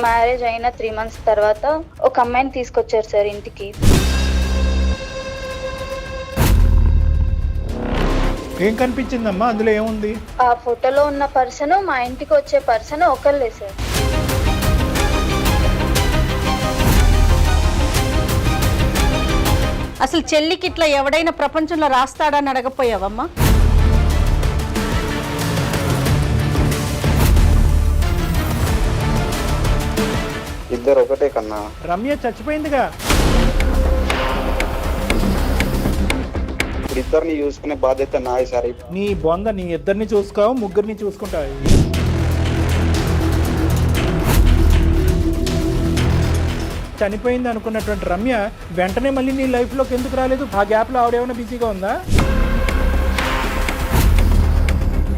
Marriage అయిన 3 months తర్వాత ఒక అమ్మాయిని తీసుకొచ్చారు సార్ ఇంటికి. ఏం కనిపించిందమ్మా అందులో ఏముంది? ఆ ఫోటోలో ఉన్న పర్సన్ మా ఇంటికి వచ్చే పర్సన్ ఒకళ్ళే సార్. అసలు చెల్లికి ఇట్లా ఎవడైనా ప్రపంచంలో రాస్తాడని అడగపోయావమ్మా? ఇద్దరు ఒకటే కన్నా. రమ్య చచ్చిపోయిందిగా. ఇప్పుడు ఇద్దరిని చూసుకునే బాధ్యత నాది సార్. నీ బొంద నీ ఇద్దరిని చూసుకోవు, ముగ్గురిని చూసుకుంటావు. చనిపోయింది అనుకున్నటువంటి రమ్య వెంటనే మళ్ళీ నీ లైఫ్లోకి ఎందుకు రాలేదు? ఆ గ్యాప్లో ఆవిడేమైనా బిజీగా ఉందా?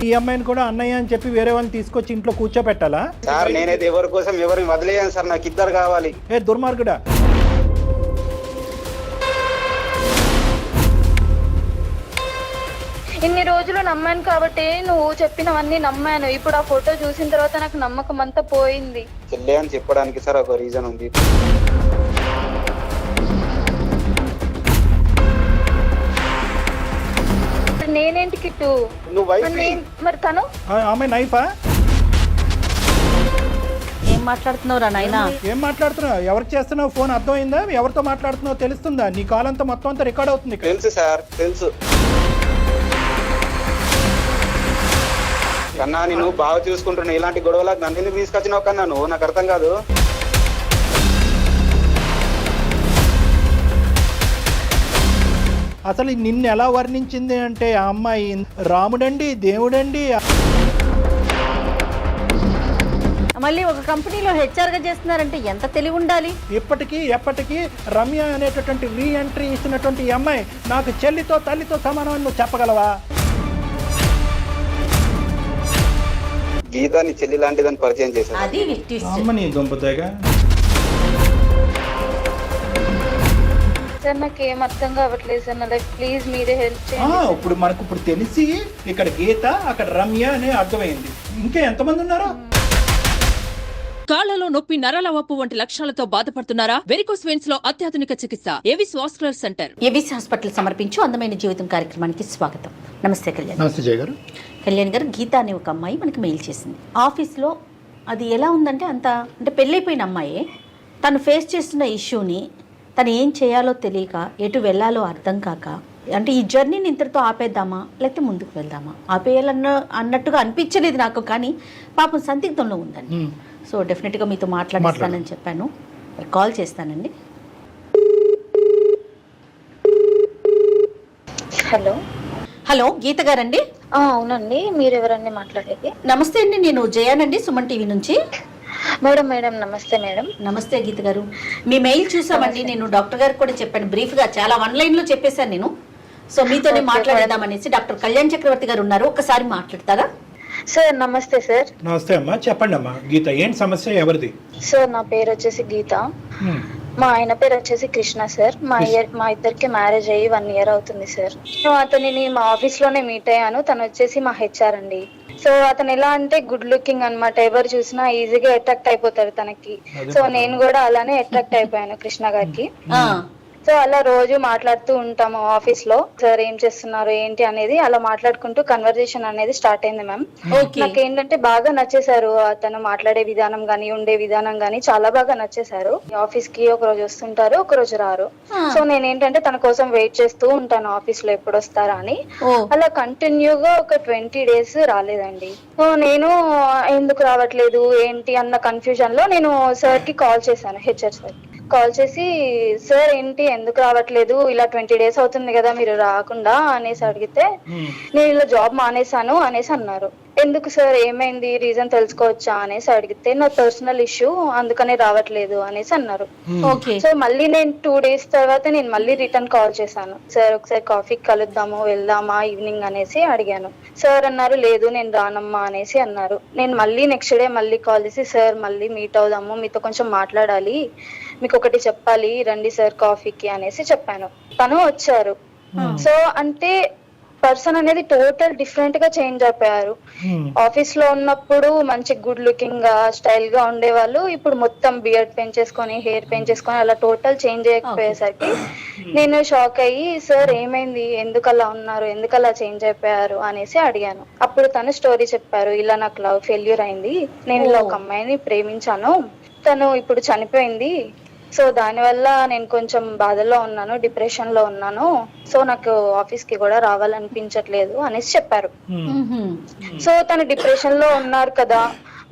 ఈ అమ్మాయిని కూడా అన్నయ్య అని చెప్పి వేరే వాళ్ళని తీసుకొచ్చి ఇంట్లో కూర్చోపెట్టాలా? సార్ నేనైతే ఎవరి కోసం ఎవరిని వదిలేయాను సార్, నాకు ఇద్దరు కావాలి. ఏ దుర్మార్గుడా! ఇన్ని రోజులు నమ్మాను కాబట్టి నువ్వు చెప్పినవన్నీ నమ్మాను. ఇప్పుడు ఆ ఫోటో చూసిన తర్వాత నాకు నమ్మకం అంతా పోయింది. చెల్లె అని చెప్పడానికి సార్ ఒక రీజన్ ఉంది. నేనేంటి కిట్టు? నువ్వు వైఫ్. మరి తను ఆమె నైఫా? ఏం మాట్లాడుతున్నావురా నాయనా? ఏం మాట్లాడుతున్నావు? ఎవరికి చేస్తున్నావు ఫోన్? అర్థమైందా? ఎవరితో మాట్లాడుతున్నావు తెలుస్తుందా? నీ కాల్ అంతా మొత్తం అంతా రికార్డ్ అవుతుంది. తెలుసు సార్ తెలుసు. కన్నా నేను బాగా చూసుకుంటున్నా, ఇలాంటి గొడవలకు నన్ను ఎందుకు తీసుకొచ్చినావు కన్నా? నువ్వు నాకు అర్థం కాదు. అసలు నిన్ను ఎలా వర్ణించింది అంటే ఆ అమ్మాయి రాముడండి, దేవుడండి. మళ్ళీ ఒక కంపెనీలో హెచ్ఆర్గా చేస్తున్నారంటే ఎంత తెలివి ఉండాలి? ఇప్పటికీ ఎప్పటికీ రమ్య అనేటటువంటి రీ ఎంట్రీ ఇస్తున్నటువంటి ఈ అమ్మాయి నాకు చెల్లితో తల్లితో సమానం అని నువ్వు చెప్పగలవా? గీతాని చెల్లి లాంటిదని పరిచయం చేశాను. అది ట్విస్ట్. అమ్మని దుంపతేగా. సార్ నాకు ఏం అర్థం కావట్లేదు సార్. నా లైఫ్ ప్లీజ్ మీరే హెల్ప్ చేయండి. ఇప్పుడు మనకు ఇప్పుడు తెలిసి ఇక్కడ గీత అక్కడ రమ్య అనే అర్థమైంది. ఇంకా ఎంతమంది ఉన్నారో? కాళ్లలో నొప్పి, నరాల వాపు వంటి లక్షణాలతో బాధపడుతున్నారా? వెరికోస్ వెయిన్స్ లో అత్యాధునిక చికిత్స Avis vascular centre. ABC hospital సమర్పించు అందమైన జీవితం కార్యక్రమానికి స్వాగతం. నమస్తే కళ్యాణ్. నమస్తే జయ గారు. కళ్యాణ్ గారు, గీత అనే ఒక అమ్మాయి మనకి మెయిల్ చేసింది. ఆఫీస్లో అది ఎలా ఉందంటే అంటే పెళ్ళైపోయిన అమ్మాయి తను ఫేస్ చేస్తున్న ఇష్యూని తను ఏం చేయాలో తెలియక, ఎటు వెళ్ళాలో అర్థం కాక, అంటే ఈ జర్నీని ఇంతటితో ఆపేద్దామా లేకపోతే ముందుకు వెళ్దామా, అన్నట్టుగా అనిపించలేదు నాకు. కానీ పాపం సందిగ్ధంలో ఉందండి. సో డెఫినెట్గా మీతో మాట్లాడిస్తానని చెప్పాను. కాల్ చేస్తానండి. హలో హలో, గీత గారండి? అవునండి, మీరెవరండి మాట్లాడేది? నమస్తే అండి, నేను జయానండి, సుమన్ టీవీ నుంచి. మేడం మేడం నమస్తే మేడం. నమస్తే గీత గారు, మీ మెయిల్ చూసామండి. నేను డాక్టర్ గారికి కూడా చెప్పాను, బ్రీఫ్గా చాలా 1 లైన్లో చెప్పేశాను నేను. సో మీతోనే మాట్లాడేద్దామనేసి. డాక్టర్ కళ్యాణ్ చక్రవర్తి గారు ఉన్నారు, ఒక్కసారి మాట్లాడతారా? సార్ నమస్తే సార్. నమస్తే అమ్మా, చెప్పండి అమ్మా. గీత, ఏంటి సమస్య? ఎవరిది? సార్ నా పేరు వచ్చేసి గీత, మా ఆయన పేరు వచ్చేసి కృష్ణ సార్. మా ఇద్దరికి మ్యారేజ్ అయ్యి 1 year అవుతుంది సార్. అతనిని మా ఆఫీస్ లోనే మీట్ అయ్యాను. తను వచ్చేసి మా హెచ్ఆర్ అండి. సో అతను ఎలా అంటే గుడ్ లుకింగ్ అన్నమాట. ఎవరు చూసినా ఈజీగా అట్రాక్ట్ అయిపోతారు తనకి. సో నేను కూడా అలానే అట్రాక్ట్ అయిపోయాను కృష్ణ గారికి. సో అలా రోజు మాట్లాడుతూ ఉంటాము ఆఫీస్ లో. సార్ ఏం చేస్తున్నారు ఏంటి అనేది అలా మాట్లాడుకుంటూ కన్వర్జేషన్ అనేది స్టార్ట్ అయింది మ్యామ్. నాకు ఏంటంటే బాగా నచ్చేసారు. అతను మాట్లాడే విధానం గానీ, ఉండే విధానం గానీ చాలా బాగా నచ్చేసారు. ఆఫీస్ కి ఒక రోజు వస్తుంటారు, ఒక రోజు రారు. సో నేను ఏంటంటే తన కోసం వెయిట్ చేస్తూ ఉంటాను ఆఫీస్ లో ఎప్పుడు వస్తారా అని. అలా కంటిన్యూగా ఒక 20 days రాలేదండి. సో నేను ఎందుకు రావట్లేదు ఏంటి అన్న కన్ఫ్యూజన్ లో నేను సార్ కి కాల్ చేశాను, హెచ్ఆర్ సార్ కాల్ చేసి, సార్ ఏంటి ఎందుకు రావట్లేదు, ఇలా 20 days అవుతుంది కదా మీరు రాకుండా అనేసి అడిగితే, నేను ఇలా జాబ్ మానేశాను అనేసి అన్నారు. ఎందుకు సార్, ఏమైంది, రీజన్ తెలుసుకోవచ్చా అనేసి అడిగితే, నా పర్సనల్ ఇష్యూ అందుకనే రావట్లేదు అనేసి అన్నారు. సో మళ్ళీ నేను 2 days తర్వాత నేను మళ్ళీ రిటర్న్ కాల్ చేశాను. సార్ ఒకసారి కాఫీకి కలుద్దాము, వెళ్దామా ఈవినింగ్ అనేసి అడిగాను. సార్ అన్నారు లేదు నేను రానమ్మా అనేసి అన్నారు. నేను మళ్ళీ నెక్స్ట్ డే మళ్ళీ కాల్ చేసి, సార్ మళ్ళీ మీట్ అవుదాము, మీతో కొంచెం మాట్లాడాలి, మీకు ఒకటి చెప్పాలి, రండి సార్ కాఫీకి అనేసి చెప్పాను. తను వచ్చారు. సో అంటే పర్సన్ అనేది టోటల్ డిఫరెంట్ గా చేంజ్ అయిపోయారు. ఆఫీస్ లో ఉన్నప్పుడు మంచి గుడ్ లుకింగ్ గా స్టైల్ గా ఉండేవాళ్ళు, ఇప్పుడు మొత్తం బియర్డ్ పెంచేసుకొని హెయిర్ పెంచేసుకొని అలా టోటల్ చేంజ్ అయిపోయేసరికి నేను షాక్ అయ్యి, సార్ ఏమైంది, ఎందుకు అలా ఉన్నారు, ఎందుకు అలా చేంజ్ అయిపోయారు అనేసి అడిగాను. అప్పుడు తను స్టోరీ చెప్పారు, ఇలా నాకు లవ్ ఫెయిల్యూర్ అయింది, నేను ఇలా ఒక అమ్మాయిని ప్రేమించాను, తను ఇప్పుడు చనిపోయింది, సో దానివల్ల నేను కొంచెం బాధల్లో ఉన్నాను, డిప్రెషన్ లో ఉన్నాను, సో నాకు ఆఫీస్ కి కూడా రావాలనిపించట్లేదు అనేసి చెప్పారు. సో తను డిప్రెషన్ లో ఉన్నారు కదా,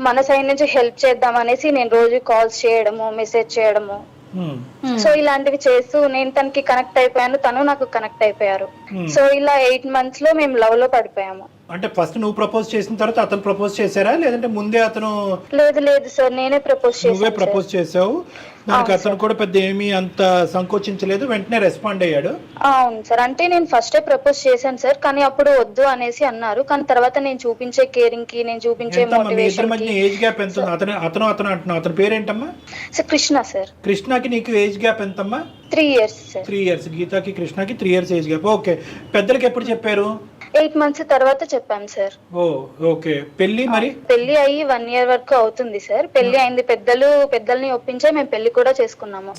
మన సైడ్ నుంచి హెల్ప్ చేద్దాం అనేసి నేను రోజు కాల్స్ చేయడము, మెసేజ్ చేయడము, సో ఇలాంటివి చేస్తూ నేను తనకి కనెక్ట్ అయిపోయాను, తను నాకు కనెక్ట్ అయిపోయారు. సో ఇలా 8 months లో మేము లవ్ లో పడిపోయాము. అంటే ఫస్ట్ నువ్వు ప్రపోజ్ చేసిన తర్వాత అతను ప్రపోజ్ చేశారా, లేదంటే ముందే అతను? లేదు సార్, నేనే ప్రపోజ్ నువ్వే చేశాను. ప్రపోజ్ చేసావు, దానికి అతను కూడా పెద్ద ఏమీ అంత సంకోచించలేదు, వెంటనే రెస్పాండ్ అయ్యాడు. అవును సార్, అంటే నేను ఫస్టే ప్రపోజ్ చేశాను సార్, కానీ అప్పుడు వద్దు అనేసి అన్నారు. కానీ తర్వాత నేను చూపించే కేరింగ్ కి, నేను చూపించే మీ ఇద్దరి మోటివేషన్ మధ్య ఏజ్ గ్యాప్ ఎంత ఉంది? అతను అంటున్నావు, అతని పేరేంటమ్మా? Sir Krishna sir. కృష్ణకి నీకు ఏజ్ గ్యాప్ ఎంతమ్మా? 3 years సార్. 3 years. గీతాకి కృష్ణకి 3 years ఏజ్ గ్యాప్. ఓకే, పెద్దలకి ఎప్పుడు చెప్పారు? 8 months తర్వాత చెప్పాం సార్. ఓ ఓకే. పెళ్లి మరి? పెళ్లి అయ్యి 1 year వరకు అవుతుంది సార్. పెళ్లి అయింది, పెద్దల్ని ఒప్పించే మేము పెళ్లి కూడా చేసుకున్నాము.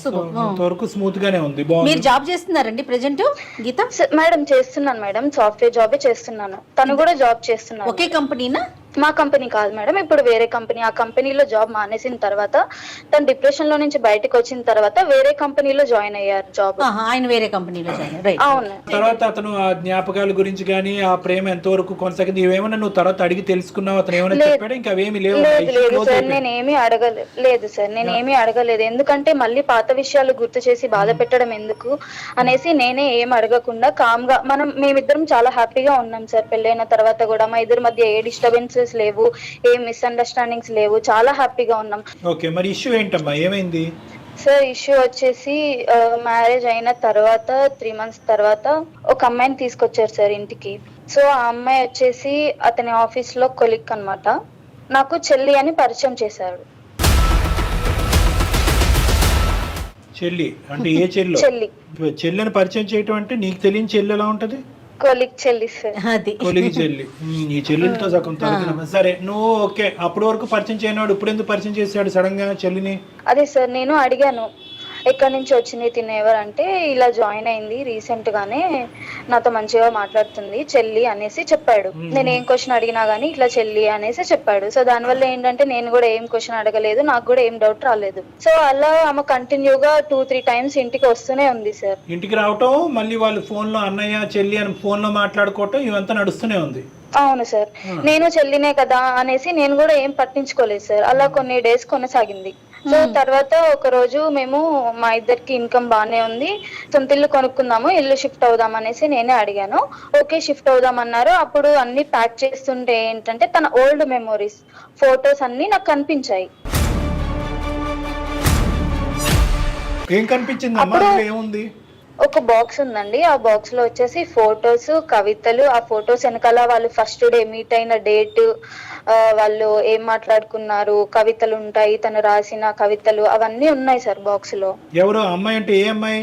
ఇంతవరకు స్మూత్ గానే ఉంది. బాగుంది. మీరు జాబ్ చేస్తున్నారండి ప్రెజెంట్ గీత? మేడం చేస్తున్నాను మేడం, సాఫ్ట్వేర్ జాబే చేస్తున్నాను, తను కూడా జాబ్ చేస్తున్నాను. ఒకే కంపెనీనా? మా కంపెనీ కాదు మేడం, ఇప్పుడు వేరే కంపెనీ. ఆ కంపెనీలో జాబ్ మానేసిన తర్వాత తను డిప్రెషన్ లో నుంచి బయటకు వచ్చిన తర్వాత వేరే కంపెనీలో జాయిన్ అయ్యారు జాబ్. ఆయన వేరే కంపెనీలో జాయిన్. రైట్. అవును. తర్వాత అతను ఆ జ్ఞాపకాల గురించి కానీ ఆ ప్రేమ ఎంతవరకు కొనసాగింది ఇవేమన్నా నువ్వు తర్వాత అడిగి తెలుసుకున్నావు? అతను ఏమైనా చెప్పాడు? ఇంకా అవేమి లేవు? లేదు సార్, నేనేమి అడగలేదు. ఎందుకంటే మళ్ళీ పాత విషయాలు గుర్తు చేసి బాధ పెట్టడం ఎందుకు అనేసి నేనే ఏం అడగకుండా కామ్ గా మేమిద్దరం చాలా హ్యాపీగా ఉన్నాం సార్. పెళ్ళైన తర్వాత కూడా మా ఇద్దరి మధ్య ఏ డిస్టర్బెన్స్ లేవు, ఏ మిస్అండర్స్టాండింగ్స్ లేవు, చాలా హ్యాపీగా ఉన్నాం. ఓకే, మరి ఇష్యూ ఏంటమ్మా, ఏమైంది? సార్ ఇష్యూ వచ్చేసి మ్యారేజ్ అయిన తర్వాత 3 months తర్వాత ఒక అమ్మాయిని తీసుకొచ్చారు సార్ ఇంటికి. సో ఆ అమ్మాయి వచ్చేసి అతని ఆఫీస్ లో కొలిక్ అన్నమాట. నాకు చెల్లి అని పరిచయం చేశాడు. చెల్లి అంటే ఏ చెల్లి? చెల్లిని పరిచయం చేయటం అంటే నీకు తెలియని చెల్లి ఎలా ఉంటది? కొలిక్ చెల్లి సార్. అది కొలిగి చెల్లి. ఈ చెల్లెలతో సగం తరగతి. సరే, నువ్వు ఓకే, అప్పటి వరకు పరిచయం చేయనాడు, ఇప్పుడు ఎందుకు పరిచయం చేశాడు సడన్ గా చెల్లిని? అదే సార్, నేను అడిగాను ఎక్కడి నుంచి వచ్చింది తిని ఎవరంటే, ఇలా జాయిన్ అయింది రీసెంట్ గానే, నాతో మంచిగా మాట్లాడుతుంది చెల్లి అనేసి చెప్పాడు. నేను ఏం క్వశ్చన్ అడిగినా గానీ ఇట్లా చెల్లి అనేసి చెప్పాడు. సో దానివల్ల ఏంటంటే నేను కూడా ఏం క్వశ్చన్ అడగలేదు, నాకు కూడా ఏం డౌట్ రాలేదు. సో అలా ఆమె కంటిన్యూగా 2-3 times ఇంటికి వస్తూనే ఉంది సార్. ఇంటికి రావటం, మళ్ళీ వాళ్ళు ఫోన్ లో అన్నయ్య చెల్లి అని ఫోన్ లో మాట్లాడుకోవటం, ఇవంతా నడుస్తూనే ఉంది. అవును సార్, నేను చెల్లినే కదా అనేసి నేను కూడా ఏం పట్టించుకోలేదు సార్. అలా కొన్ని డేస్ కొనసాగింది. సో తర్వాత ఒక రోజు మేము మా ఇద్దరికి ఇన్కమ్ బానే ఉంది, సొంత ఇల్లు కొనుక్కుందాము, ఇల్లు షిఫ్ట్ అవుదాం అనేసి నేనే అడిగాను. ఓకే షిఫ్ట్ అవుదాం అన్నారు. అప్పుడు అన్ని ప్యాక్ చేస్తుంటే ఏంటంటే తన ఓల్డ్ మెమోరీస్, ఫొటోస్ అన్ని నాకు కనిపించాయి. ఏం కనిపించింది అమ్మా? ఏముంది? ఒక బాక్స్ ఉందండి, ఆ బాక్స్ లో వచ్చేసి ఫొటోస్, కవితలు. ఆ ఫొటోస్ వెనకాల వాళ్ళు ఫస్ట్ డే మీట్ అయిన డేట్, వాళ్ళు ఏం మాట్లాడుకున్నారు, కవితలు ఉంటాయి, తను రాసిన కవితలు, అవన్నీ ఉన్నాయి సార్ బాక్స్ లో. ఎవరు అమ్మాయి అంటే ఏ అమ్మాయి?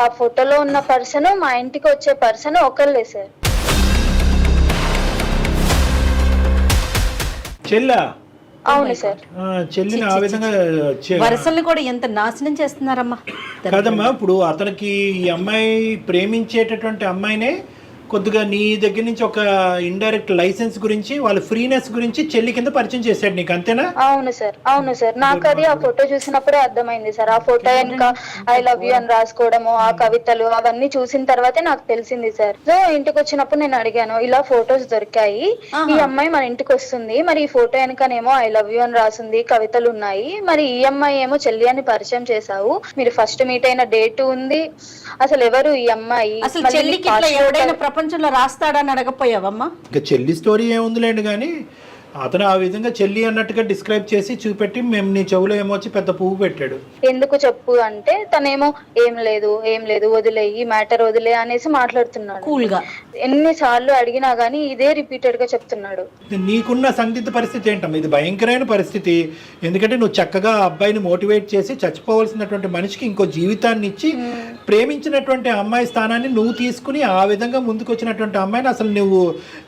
ఆ ఫోటోలో ఉన్న పర్సన్, మా ఇంటికి వచ్చే పర్సన్ ఒకళ్ళే సార్. చెల్లా? అవును సార్. చెల్లిని ఆ విధంగా వరసల్ని కూడా ఎంత నాశనం చేస్తున్నారమ్మా. కాదమ్మా, ఇప్పుడు అతనికి ఈ అమ్మాయి ప్రేమించేటటువంటి అమ్మాయినే కొద్దిగా నీ దగ్గర నుంచి ఒక ఇండైరెక్ట్ లైసెన్స్ గురించి, వాళ్ళ ఫ్రీనెస్ గురించి చెల్లి కింద పరిచయం చేశాడు నీకు, అంతేనా? అవును సార్, నాకు అది ఆ ఫోటో చూసినప్పుడే అర్థమైంది సార్. ఆ ఫోటో వెనక ఐ లవ్ యూ అని రాసుకోవడము, ఆ కవితలు అవన్నీ చూసిన తర్వాతే నాకు తెలిసింది సార్. సో ఇంటికి వచ్చినప్పుడు నేను అడిగాను, ఇలా ఫొటోస్ దొరికాయి, ఈ అమ్మాయి మన ఇంటికి వస్తుంది, మరి ఈ ఫోటో వెనకనేమో ఐ లవ్ యూ అని రాసింది, కవితలు ఉన్నాయి, మరి ఈ అమ్మాయి ఏమో చెల్లి అని పరిచయం చేశావు, మీరు ఫస్ట్ మీట్ అయిన డేట్ ఉంది, అసలు ఎవరు ఈ అమ్మాయి? అసలు చెల్లికి ఇట్లా ఎవడైనా ప్రపంచంలో రాస్తాడని అడగపోయావమ్మా? ఇంకా చెల్లి స్టోరీ ఏముందిలేండి, కానీ అతను ఆ విధంగా చెల్లి అన్నట్టుగా డిస్క్రైబ్ చేసి చూపెట్టి మేము నీ చెవులో ఏమొచ్చి పెద్ద పువ్వు పెట్టాడు. ఎందుకు చెప్పు అంటే తనేమో ఏం లేదు వదిలేయి మ్యాటర్ వదిలే అనేసి మాట్లాడుతున్నాడు కూల్ గా. ఎన్నిసార్లు అడిగినా గానీ ఇదే రిపీటెడ్ గా చెప్తున్నాడు. నీకున్న సందిగ్ధ పరిస్థితి ఏంటమ్మా? ఇది భయంకరమైన పరిస్థితి. ఎందుకంటే నువ్వు చక్కగా ఆ అబ్బాయిని మోటివేట్ చేసి చచ్చిపోవలసినటువంటి మనిషికి ఇంకో జీవితాన్ని ఇచ్చి ప్రేమించినటువంటి అమ్మాయి స్థానాన్ని నువ్వు తీసుకుని ఆ విధంగా ముందుకు వచ్చినటువంటి అమ్మాయిని అసలు నువ్వు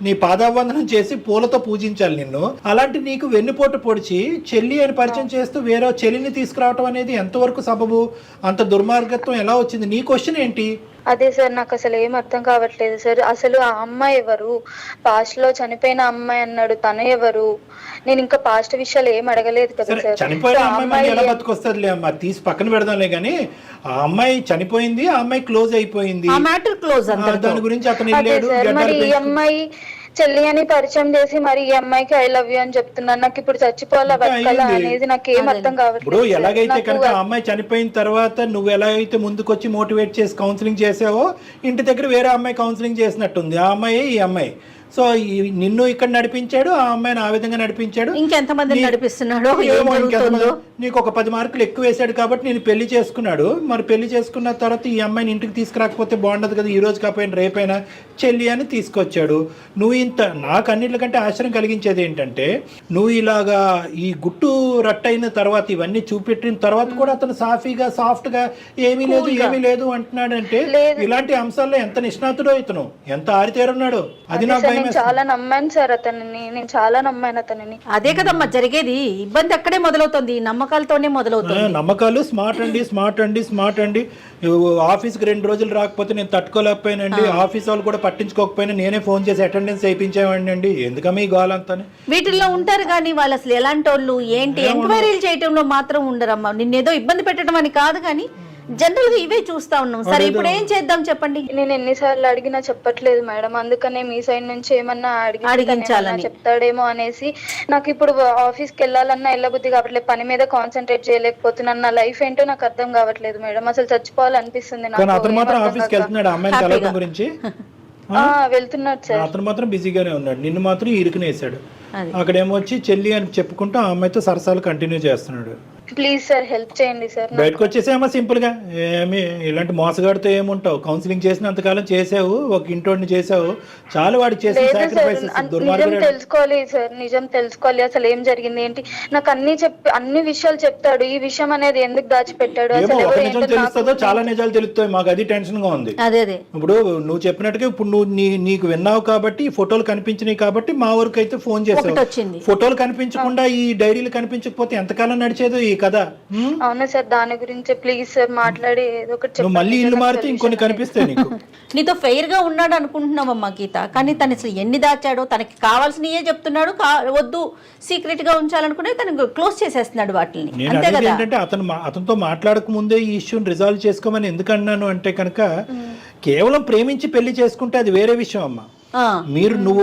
నీ పాదావందనం చేసి పూలతో పూజించాలి నిన్ను. అలాంటి నీకు వెన్నుపోటు పొడిచి చెల్లి అని పరిచయం చేస్తూ వేరే చెల్లిని తీసుకురావటం అనేది ఎంతవరకు సబబు? అంత దుర్మార్గత్వం ఎలా వచ్చింది? నీ క్వశ్చన్ ఏంటి? అదే సార్ నాకు అసలు ఏం అర్థం కావట్లేదు సార్. అసలు ఆ అమ్మాయి ఎవరు? పాస్ట్ లో చనిపోయిన అమ్మాయి అన్నాడు, తను ఎవరు? నేను ఇంకా పాస్ట్ విషయాలు ఏం అడగలేదు కదా సార్. చనిపోయిన అమ్మాయి ఎలా బతుకొస్తుందిలే అమ్మా, తీసి పక్కన పెడదాంలే కానీ ఆ అమ్మాయి చనిపోయింది, ఆ అమ్మాయి క్లోజ్ అయిపోయింది, దాని గురించి అతను వెళ్ళాడు. మరి ఈ అమ్మాయి చెల్లి అని పరిచయం చేసి మరి ఈ అమ్మాయికి ఐ లవ్ యూ అని చెప్తున్నాను. నాకు ఇప్పుడు చచ్చిపోవాలా బతకాలా అనేది నాకు ఏం అర్థం కావట్లేదు. ఇప్పుడు ఎలాగైతే కనుక ఆ అమ్మాయి చనిపోయిన తర్వాత నువ్వు ఎలాగైతే ముందుకొచ్చి మోటివేట్ చేసి కౌన్సిలింగ్ చేసావో ఇంటి దగ్గర వేరే అమ్మాయి కౌన్సిలింగ్ చేసినట్టుంది ఆ అమ్మాయి ఈ అమ్మాయి. సో నిన్ను ఇక్కడ నడిపించాడు, ఆ అమ్మాయిని ఆ విధంగా నడిపించాడు. ఇంకెంతమంది నడిపిస్తున్నాడు? నీకు ఒక 10 మార్కులు ఎక్కువ వేసాడు కాబట్టి నేను పెళ్లి చేసుకున్నాడు. మరి పెళ్లి చేసుకున్న తర్వాత ఈ అమ్మాయిని ఇంటికి తీసుకురాకపోతే బాగుండదు కదా, ఈ రోజు కాకపోయినా రేపైనా చెల్లి అని తీసుకొచ్చాడు. నువ్వు ఇంత నాకు అన్నిటికంటే ఆశ్చర్యం కలిగించేది ఏంటంటే నువ్వు ఇలాగా ఈ గుట్టు రట్టయిన తర్వాత ఇవన్నీ చూపెట్టిన తర్వాత కూడా అతను సాఫీగా సాఫ్ట్గా ఏమీ లేదు అంటున్నాడంటే ఇలాంటి అంశాల్లో ఎంత నిష్ణాతుడో ఇతను, ఎంత ఆరితేరున్నాడు. అది నాకు చాలా నమ్మాను సార్ అతనిని, నేను చాలా నమ్మాను అతనిని. అదే కదమ్మా జరిగేది. ఇబ్బంది అక్కడే మొదలవుతుంది, నమ్మకాలతోనే మొదలవుతుంది. నమ్మకాలు స్మార్ట్ అండి. ఆఫీస్కి 2 రోజులు రాకపోతే నేను తట్టుకోలేకపోయానండి, ఆఫీస్ వాళ్ళు కూడా పట్టించుకోకపోయినా నేనే ఫోన్ చేసి అటెండెన్స్ వేయించేవాడిని అండి. ఎందుకమ్మా ఈ గోలంతా? వీటిల్లో ఉంటారు కానీ వాళ్ళు అసలు ఎలాంటి వాళ్ళు ఏంటి ఎంక్వైరీలు చేయటంలో మాత్రం ఉండరమ్మా. నిన్నేదో ఇబ్బంది పెట్టడం అని కాదు కానీ జనరల్ గా ఇవే చూస్తా ఉన్నాం. సరే ఇప్పుడు ఏం చేద్దాం చెప్పండి? నేను ఎన్నిసార్లు అడిగినా చెప్పట్లేదు మేడం, అందుకనే మీ సైడ్ నుంచి ఏమన్నా అడిగించాలని చెప్తాడేమో అనేసి నాకు ఇప్పుడు ఆఫీస్ కి వెళ్ళాలన్నా వెళ్ళబుద్ధి కావట్లేదు, పని మీద కాన్సన్ట్రేట్ చేయలేకపోతున్నాను. నా లైఫ్ ఏంటో నాకు అర్థం కావట్లేదు మేడం, అసలు చచ్చిపోవాలనిపిస్తుంది నాకు. వెళ్తున్నాడు సార్, అతను మాత్రం బిజీగానే ఉన్నాడు, నిన్ను మాత్రం ఇరుకునేసాడు. అక్కడేమొచ్చి చెల్లి అని చెప్పుకుంటూ ఆ అమ్మాయితో సరసాలు కంటిన్యూ చేస్తున్నాడు. ప్లీజ్ సార్ హెల్ప్ చేయండి సార్. బయటకు వచ్చేసేమో సింపుల్ గా, ఏమి ఇలాంటి మోసగాడితో ఏముంటావు? కౌన్సిలింగ్ చేసినంతకాలం చేసావు, ఒక ఇంటోడిని చేసావు, చాలు. వాడికి చేసిన సాక్రిఫైసెస్ నిజం తెలుసుకోవాలి సార్, నిజం తెలుసుకోవాలి. అసలు ఏం జరిగింది ఏంటి నాకు అన్ని విషయాలు చెప్తాడు. ఈ విషయం అనేది ఎందుకు దాచిపెట్టాడు? నిజం తెలుస్తుందో చాలా నిజాలు తెలుస్తాయి మాకు, అది టెన్షన్ గా ఉంది. ఇప్పుడు నువ్వు చెప్పినట్టుగా ఇప్పుడు నువ్వు నీకు విన్నావు కాబట్టి ఫోటోలు కనిపించినాయి కాబట్టి మా వరకు అయితే ఫోన్ చేసావు. ఫోటోలు కనిపించకుండా ఈ డైరీలు కనిపించకపోతే ఎంతకాలం నడిచేదో ఈ కదా. అవునా సార్, దాని గురించి ప్లీజ్ సార్ మాట్లాడి ఏదో ఒకటి. మళ్ళీ ఇల్లు మారితే ఇంకొన్ని కనిపిస్తాయి నీకు. నీతో ఫెయిర్ గా ఉన్నాడు అనుకుంటున్నావమ్మా గీత, కానీ తను అసలు ఎన్ని దాచాడో, తనకి కావాల్సినయే చెప్తున్నాడు, వద్దు సీక్రెట్ గా ఉంచాలనుకునే తను క్లోజ్ చేసేస్తున్నాడు వాటిని. ఏంటంటే అతనితో మాట్లాడక ముందే ఈ ఇష్యూని రిజాల్వ్ చేసుకోమని ఎందుకు అన్నాను అంటే కనుక కేవలం ప్రేమించి పెళ్లి చేసుకుంటే అది వేరే విషయం అమ్మా. నువ్వు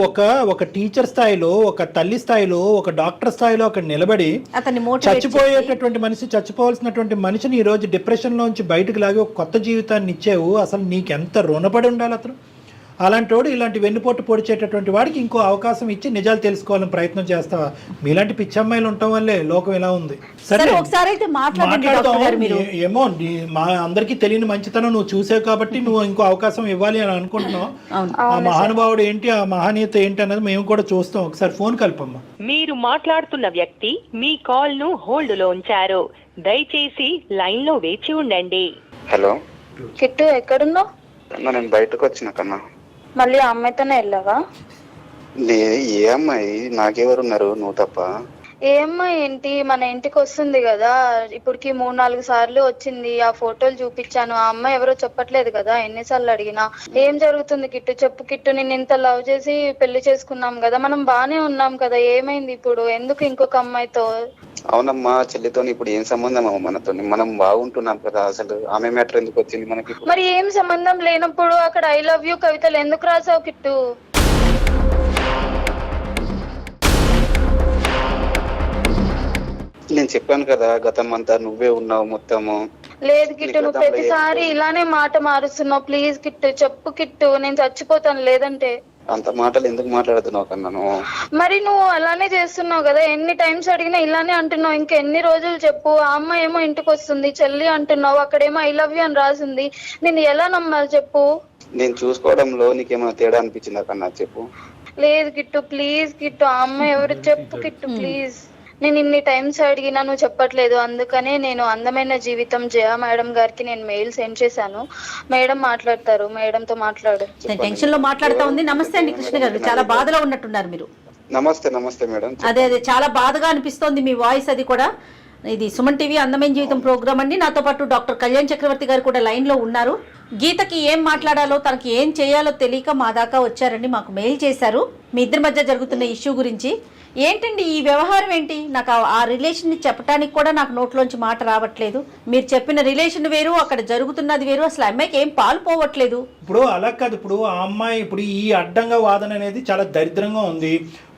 ఒక టీచర్ స్థాయిలో, ఒక తల్లి స్థాయిలో, ఒక డాక్టర్ స్థాయిలో అక్కడ నిలబడి చచ్చిపోయేటటువంటి మనిషి, చచ్చిపోవాల్సినటువంటి మనిషిని ఈ రోజు డిప్రెషన్ లోంచి బయటకు లాగి ఒక కొత్త జీవితాన్ని ఇచ్చేవు. అసలు నీకెంత రుణపడి ఉండాలి అతను. అలాంటి వాడు ఇలాంటి వెన్నుపోటు పొడిచేటటువంటి వాడికి ఇంకో అవకాశం ఇచ్చి నిజాలు తెలుసుకోవాలని ప్రయత్నం చేస్తావా? మీలాంటి పిచ్చమ్మాయిలు ఉండటం వల్లే లోకం ఎలా ఉంది. సరే ఒకసారి అయితే ఏమో మా అందరికీ తెలియని మంచితనం నువ్వు చూసావు కాబట్టి నువ్వు ఇంకో అవకాశం ఇవ్వాలి అని అనుకుంటున్నావు. ఆ మహానుభావుడు ఏంటి, ఆ మహనీయత ఏంటి అన్నది మేము కూడా చూస్తాం. ఒకసారి ఫోన్ కల్పమ్మా. మీరు మాట్లాడుతున్న వ్యక్తి మీ కాల్ ను హోల్డ్ లో ఉంచారు, దయచేసి లైన్ లో వేచి ఉండండి. హలో కిట్టు, ఎక్కడున్నావు? నేను బయటకు వచ్చిన కన్నా. మళ్ళీ ఆ అమ్మాయితోనే వెళ్ళావా? ఏ అమ్మాయి? నాకెవరున్నారు, నువ్వు తప్ప. ఏ అమ్మాయి ఏంటి, మన ఇంటికి వస్తుంది కదా, ఇప్పటికి 3-4 సార్లు వచ్చింది. ఆ ఫోటోలు చూపించాను, ఆ అమ్మాయి ఎవరో చెప్పట్లేదు కదా, ఎన్నిసార్లు అడిగినా. ఏం జరుగుతుంది కిట్టు, చెప్పు కిట్టు. నేను ఇంత లవ్ చేసి పెళ్లి చేసుకున్నాం కదా, మనం బానే ఉన్నాం కదా, ఏమైంది ఇప్పుడు? ఎందుకు ఇంకొక అమ్మాయితో? అవునమ్మా, చెల్లితో ఇప్పుడు ఏం సంబంధం అమ్మ మనతో? మనం బాగుంటున్నాం కదా, అసలు ఆమె మ్యాటర్ ఎందుకు వచ్చింది మనకి? మరి ఏం సంబంధం లేనప్పుడు అక్కడ ఐ లవ్ యూ కవితలు ఎందుకు రాసావు కిట్టు? నేను చెప్పాను కదా, గతం అంతా నువ్వే ఉన్నావు మొత్తము. లేదు కిట్టు, నువ్వు ప్రతిసారి ఇలానే మాట మారుస్తున్నావు. ప్లీజ్ కిట్టు చెప్పు కిట్టు, నేను చచ్చిపోతాను లేదంటే. అంత మాటలు ఎందుకు మాట్లాడుతున్నావు కన్నా నువ్వు? మరి నువ్వు అలానే చేస్తున్నావు కదా, ఎన్ని టైమ్స్ అడిగినా ఇలానే అంటున్నావు. ఇంకా ఎన్ని రోజులు చెప్పు? ఆ అమ్మాయి ఏమో ఇంటికి వస్తుంది చెల్లి అంటున్నావు, అక్కడేమో ఐ లవ్ యూ అని రాసింది. నేను ఎలా నమ్మాలి చెప్పు? నేను చూసుకోవడంలో నీకేమైనా తేడా అనిపించిందా కన్నా చెప్పు? లేదు కిట్టు, ప్లీజ్ కిట్టు, ఆ అమ్మాయి ఎవరు చెప్పు కిట్టు ప్లీజ్. నేను ఇన్ని టైమ్స్ అడిగినా నువ్వు చెప్పట్లేదు. అందుకనే నేను అందమైన జీవితం జయ మేడం గారికి నేను మెయిల్ సెండ్ చేశాను. మేడం మాట్లాడతారు, మేడంతో మాట్లాడు. టెన్షన్ లో మాట్లాడుతా ఉంది. నమస్తే అండి కృష్ణ గారు, చాలా బాధలో ఉన్నట్టున్నారు మీరు. నమస్తే నమస్తే మేడం. అదే చాలా బాధగా అనిపిస్తోంది మీ వాయిస్. అది కూడా ఇది సుమన్ టీవీ అందమైన జీవితం ప్రోగ్రామ్ అండి. నాతో పాటు డాక్టర్ కళ్యాణ్ చక్రవర్తి గారు కూడా లైన్ లో ఉన్నారు. గీతకి ఏం మాట్లాడాలో, తనకి ఏం చేయాలో తెలియక మా దాకా వచ్చారండి, మాకు మెయిల్ చేశారు మీ ఇద్దరి మధ్య జరుగుతున్న ఇష్యూ గురించి. ఏంటండి ఈ వ్యవహారం ఏంటి? నాకు ఆ రిలేషన్ని చెప్పడానికి కూడా నాకు నోట్లోంచి మాట రావట్లేదు. మీరు చెప్పిన రిలేషన్ వేరు, అక్కడ జరుగుతున్నది వేరు. అసలు అమ్మాయికి ఏం పాలు పోవట్లేదు. ఇప్పుడు అలా కాదు. ఇప్పుడు ఆ అమ్మాయి ఇప్పుడు ఈ అడ్డంగా వాదన అనేది చాలా దరిద్రంగా ఉంది.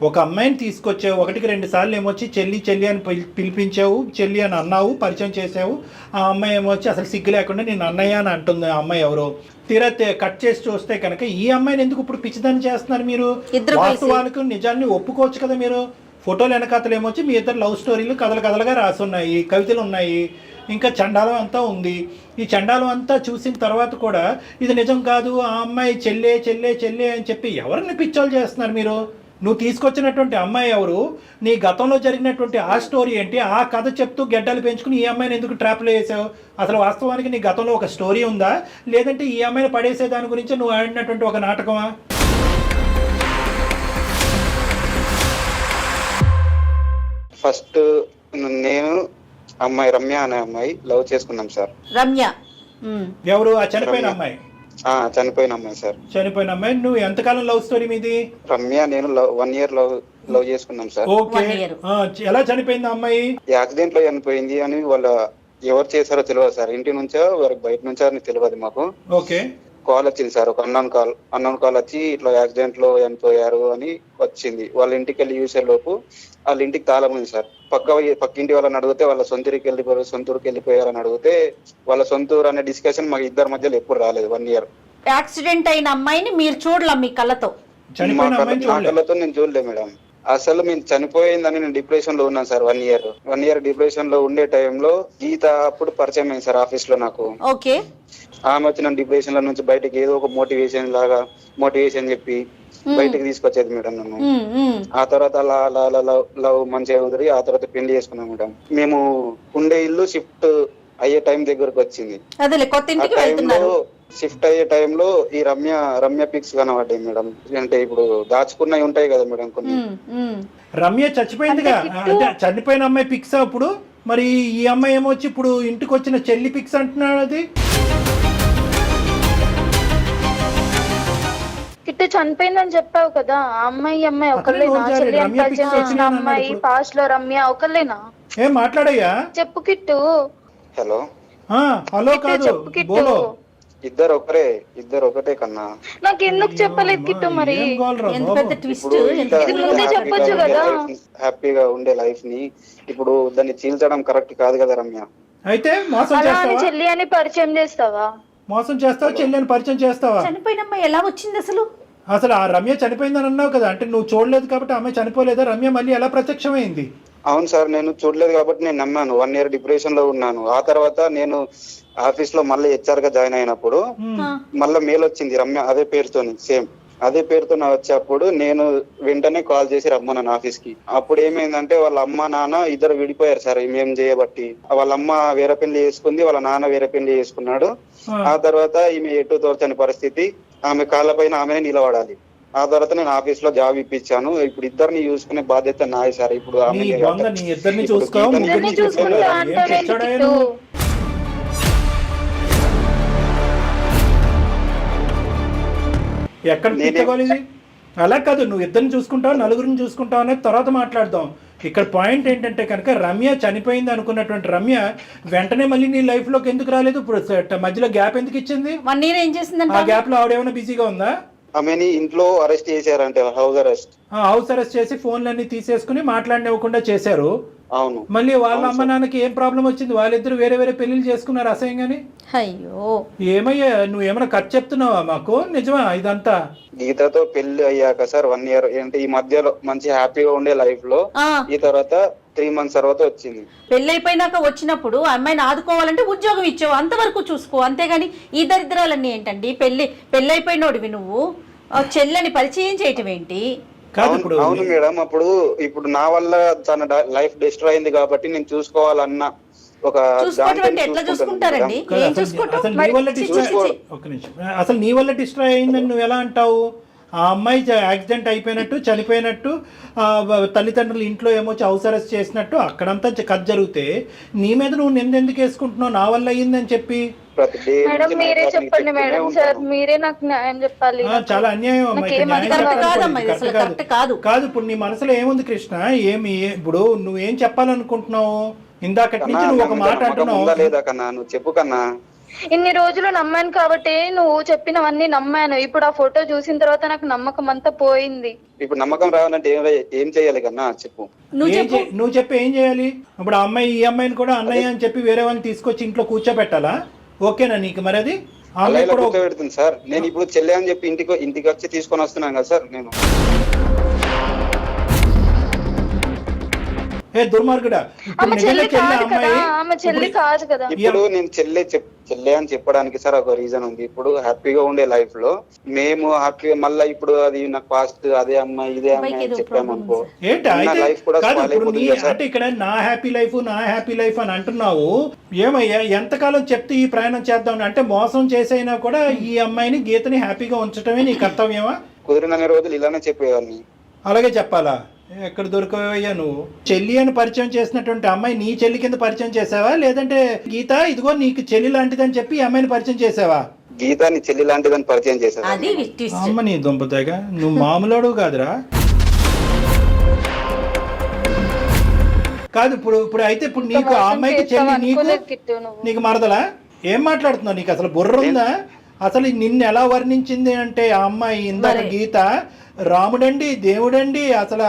ఒక అమ్మాయిని తీసుకొచ్చావు, 1-2 సార్లు ఏమొచ్చి చెల్లి చెల్లి అని పిలిపించావు, చెల్లి అని అన్నావు, పరిచయం చేసావు. ఆ అమ్మాయి ఏమొచ్చి అసలు సిగ్గు లేకుండా నేను అన్నయ్య అని అంటుంది. ఆ అమ్మాయి ఎవరో తీరా కట్ చేసి చూస్తే కనుక ఈ అమ్మాయిని ఎందుకు ఇప్పుడు పిచ్చిదాన్ని చేస్తున్నారు మీరు? వాస్తవానికి నిజాన్ని ఒప్పుకోవచ్చు కదా మీరు. ఫోటోలు వెనకాతలు ఏమొచ్చి మీ ఇద్దరు లవ్ స్టోరీలు కథలుగా రాసి ఉన్నాయి, కవితలు ఉన్నాయి, ఇంకా చండాలం అంతా ఉంది. ఈ చండాలం అంతా చూసిన తర్వాత కూడా ఇది నిజం కాదు, ఆ అమ్మాయి చెల్లే చెల్లే చెల్లే అని చెప్పి ఎవరిని పిచ్చోలు చేస్తున్నారు మీరు? నువ్వు తీసుకొచ్చినటువంటి అమ్మాయి ఎవరు? నీ గతంలో జరిగినటువంటి ఆ స్టోరీ ఏంటి? ఆ కథ చెప్తూ గెడ్డలు పెంచుకుని ఈ అమ్మాయిని ఎందుకు ట్రాప్లో వేసావు? అసలు వాస్తవానికి నీ గతంలో ఒక స్టోరీ ఉందా, లేదంటే ఈ అమ్మాయిని పడేసే దాని గురించి నువ్వు ఆడినటువంటి ఒక నాటకమా? ఫస్ట్ నేను అమ్మాయి రమ్య అనే అమ్మాయి లవ్ చేసుకున్నాం సార్. రమ్య ఎవరు? ఆ చనిపోయిన అమ్మాయి? చనిపోయిన అమ్మాయి సార్. చనిపోయిన అమ్మాయి. నువ్వు ఎంతకాలం లవ్ స్టోరీ మీది? రమ్య నేను 1 year లవ్ చేసుకున్నాం సార్. ఓకే. ఎలా చనిపోయింది అమ్మాయి? యాక్సిడెంట్ లో చనిపోయింది అని వాళ్ళ ఎవరు చేశారో తెలియదు సార్. ఇంటి నుంచో వారికి బయట నుంచో అని తెలియదు మాకు. ఓకే. కాల్ వచ్చింది సార్, ఒక అన్నోన్ కాల్ వచ్చి ఇట్లా యాక్సిడెంట్ లో చనిపోయారు అని వచ్చింది. వాళ్ళ ఇంటికి వెళ్ళి చూసే లోపు వాళ్ళ ఇంటికి తాళం ఉంది సార్. పక్కింటి వాళ్ళని అడిగితే వాళ్ళ సొంతూరుకి వెళ్ళిపోయారని అడిగితే వాళ్ళ సొంతూరు అనే డిస్కషన్ మాకు ఇద్దరి మధ్యలో ఎప్పుడు రాలేదు. 1 year. యాక్సిడెంట్ అయిన అమ్మాయిని మీరు చూడలే మీ కళ్ళతో? మా కళ్ళతో నేను చూడలేదు మేడం. అసలు మేము చనిపోయిందని నేను డిప్రెషన్ లో ఉన్నాను సార్. 1 year డిప్రెషన్ లో ఉండే టైంలో గీత అప్పుడు పరిచయం అయింది సార్ ఆఫీస్ లో నాకు. ఓకే. ఆమె వచ్చి నన్ను డిప్రెషన్ లో నుంచి బయటకి ఏదో ఒక మోటివేషన్ చెప్పి బయటకు తీసుకొచ్చేది మేడం నన్ను. ఆ తర్వాత అలా లవ్ మంచిగా కుదిరి ఆ తర్వాత పెళ్లి చేసుకున్నాం మేడం. మేము ఉండే ఇల్లు షిఫ్ట్ అయ్యే టైం దగ్గరకు వచ్చింది. షిఫ్ట్ అయ్యే టైంలో ఈ రమ్య పిక్స్ కనబడ్డాయి మేడం. అంటే ఇప్పుడు దాచుకున్నవి ఉంటాయి కదా మేడం కొన్ని. రమ్య చచ్చిపోయిందిగా, అంటే చనిపోయిన అమ్మాయి పిక్స్. అప్పుడు మరి ఈ అమ్మాయి ఏమొచ్చి ఇప్పుడు ఇంటికి వచ్చిన చెల్లి పిక్స్ అంటున్నాడు. అది కిట్టు చనిపోయిందని చెప్పావు కదా, ఆ అమ్మాయి ఒకళ్ళేనా? చెల్లి అని పరిచయం చేసిన అమ్మాయి పాస్ట్ లో రమ్య ఒకళ్ళేనా? ఏం మాట్లాడయ్యా? చెప్పు కిట్టు. హలో హలో కాదు, బోలో. ఇద్దరు ఒకటే కన్నా. నాకు ఎందుకు చెప్పలేదు కిట్టు? మరి చెప్పొచ్చు కదా. హ్యాపీగా ఉండే లైఫ్ ని ఇప్పుడు దాన్ని చీల్చడం కరెక్ట్ కాదు కదా రమ్య. అయితే మోసం చేస్తావా? చెల్లి అని పరిచయం చేస్తావా? మోసం చేస్తావా? చెల్లి అని పరిచయం చేస్తావా? చనిపోయిన అమ్మాయి ఎలా వచ్చింది అసలు? ఆ రమ్య చనిపోయిందని అన్నావు కదా, అంటే నువ్వు చూడలేదు కాబట్టి అమ్మాయి చనిపోలేదా? రమ్య మళ్ళీ ఎలా ప్రత్యక్షమైంది? అవును సార్, నేను చూడలేదు కాబట్టి నేను నమ్మాను. 1 year డిప్రెషన్ లో ఉన్నాను. ఆ తర్వాత నేను ఆఫీస్ లో మళ్ళీ హెచ్ఆర్ గా జాయిన్ అయినప్పుడు మళ్ళీ మెయిల్ వచ్చింది రమ్య అదే పేరుతోని, సేమ్ అదే పేరుతో వచ్చేప్పుడు నేను వెంటనే కాల్ చేసి రమ్మన్నాను ఆఫీస్ కి. అప్పుడు ఏమైందంటే వాళ్ళ అమ్మ నాన్న ఇద్దరు విడిపోయారు సార్ మేము చేయబట్టి. వాళ్ళ అమ్మ వేరే పెళ్లి చేసుకుంది, వాళ్ళ నాన్న వేరే పెళ్లి చేసుకున్నాడు. ఆ తర్వాత ఈమె ఎటు తోచని పరిస్థితి, ఆమె కాళ్ళపైన ఆమెనే నిలబడాలి. ఆ తర్వాత నేను ఆఫీస్ లో జాబ్ ఇప్పించాను. ఇప్పుడు ఇద్దరిని చూసుకునే బాధ్యత నాది సార్. ఇప్పుడు ఎక్కడ తీసుకోవాలి? అలా కాదు, నువ్వు ఇద్దరిని చూసుకుంటావు, నలుగురిని చూసుకుంటావు అనేది తర్వాత మాట్లాడదాం. ఇక్కడ పాయింట్ ఏంటంటే కనుక రమ్య చనిపోయింది అనుకున్నటువంటి రమ్య వెంటనే మళ్ళీ నీ లైఫ్ లోకి ఎందుకు రాలేదు? ఇప్పుడు మధ్యలో గ్యాప్ ఎందుకు ఇచ్చింది? 1 year ఏం చేసిందంటే ఆ గ్యాప్ లో ఆవిడేమైనా బిజీగా ఉందా? ఆమెని ఇంట్లో అరెస్ట్ చేశారంటే హౌస్ అరెస్ట్ చేసి ఫోన్లన్నీ తీసేసుకుని మాట్లాడినివ్వకుండా చేశారు. అవును. మళ్ళీ వాళ్ళ అమ్మ నాన్నకి ఏం ప్రాబ్లం వచ్చింది? వాళ్ళిద్దరు వేరే వేరే పెళ్లిళ్ళు చేసుకున్నారు అసహ్యంగాని. అయ్యో, ఏమయ్యా నువ్వు ఏమైనా ఖర్చు చెప్తున్నావా మాకు? నిజమా ఇదంతా? గీతతో పెళ్లి అయ్యాక సార్ 1 year అంటే ఈ మధ్యలో మంచి హ్యాపీగా ఉండే లైఫ్ లో ఈ తర్వాత 3 months తర్వాత వచ్చింది. పెళ్ళైపోయినాక వచ్చినప్పుడు అమ్మాయిని ఆదుకోవాలంటే ఉద్యోగం ఇచ్చావు, అంతవరకు చూసుకో, అంతేగాని ఈ దరిద్రాలన్నీ ఏంటండి? పెళ్ళైపోయినోడివి నువ్వు చెల్లని పరిచయం చేయటం ఏంటి? అవును మేడం, ఇప్పుడు నా వల్ల తన లైఫ్ డిస్ట్రాయ్ అయింది కాబట్టి నేను చూసుకోవాలన్న ఒక ఎట్లా చూసుకుంటారండి? ఏం చూసుకుంటావు? అసలు నీ వల్ల డిస్ట్రాయ్ అయిందని నువ్వు ఎలా అంటావు? ఆ అమ్మాయి యాక్సిడెంట్ అయిపోయినట్టు, చనిపోయినట్టు, తల్లిదండ్రులు ఇంట్లో ఏమొచ్చి అవసరస్ చేసినట్టు అక్కడంతా కథ జరిగితే నీ మీద నువ్వు ఎందుకు వేసుకుంటున్నావు? నా వల్ల అయ్యిందని చెప్పి. మేడం మీరే చెప్పండి మేడం, సార్ మీరే నాకు న్యాయం చెప్పాలి. చాలా అన్యాయం కాదు. ఇప్పుడు నీ మనసులో ఏముంది కృష్ణ? ఇప్పుడు నువ్వేం చెప్పాలనుకుంటున్నావు? ఇందాకటి నుంచి నువ్వు ఒక మాట అంటున్నావు. చెప్పు కన్నా. ఇన్ని రోజులు నమ్మాను కాబట్టి నువ్వు చెప్పినవన్నీ నమ్మాను. ఇప్పుడు ఆ ఫోటో చూసిన తర్వాత నాకు నమ్మకం అంతా పోయింది. ఇప్పుడు నమ్మకం రావాలంటే ఏం చేయాలి కన్నా చెప్పు. నువ్వు చెప్పి ఏం చేయాలి? ఇప్పుడు ఆ అమ్మాయి ఈ అమ్మాయిని కూడా అన్నయ్య అని చెప్పి వేరే వాళ్ళని తీసుకొచ్చి ఇంట్లో కూర్చోబెట్టాలా? ఓకేనా నీకు? మరి అది కూర్చోబెడుతుంది సార్. నేను ఇప్పుడు చెల్లె అని చెప్పి ఇంటికి వచ్చి తీసుకొని వస్తున్నాను కదా సార్ నేను. దుర్మార్గుడా, ఇప్పుడు నేను చెల్లె అని చెప్పడానికి సార్ ఒక రీజన్ ఉంది. ఇప్పుడు హ్యాపీగా ఉండే లైఫ్ లో మేము హ్యాపీగా మళ్ళీ ఇప్పుడు అది నాకు పాస్ట్ అదే అమ్మాయి ఇదే అమ్మాయి అని చెప్పామనుకో లైఫ్ కూడా అంటే ఇక్కడ నా హ్యాపీ లైఫ్ అని అంటున్నావు. ఏమయ్యా ఎంతకాలం చెప్తే ఈ ప్రయాణం చేద్దాం అంటే మోసం చేసైనా కూడా ఈ అమ్మాయిని గీతని హ్యాపీగా ఉంచటమే నీ కర్తవ్యమా? కుదిరిన రోజులు ఇలానే చెప్పేవాడిని. అలాగే చెప్పాలా? ఎక్కడ దొరకవయ్యా నువ్వు? చెల్లి అని పరిచయం చేసినటువంటి అమ్మాయి నీ చెల్లి కింద పరిచయం చేసావా, లేదంటే గీత ఇదిగో నీకు చెల్లి లాంటిదని చెప్పి ఈ అమ్మాయిని పరిచయం చేసావా? గీత నీ చెల్లి లాంటిదని పరిచయం చేసావా? అమ్మ నీ దుంపతేగా, నువ్వు మామూలుడు కాదురా. కాదు ఇప్పుడు అయితే ఇప్పుడు నీకు ఆ అమ్మాయికి చెల్లి, నీకు మరదలా? ఏం మాట్లాడుతున్నావు? నీకు అసలు బుర్ర ఉందా? అసలు నిన్ను ఎలా వర్ణించింది అంటే ఆ అమ్మాయి ఇందాక గీత, రాముడండి, దేవుడండి, అసలు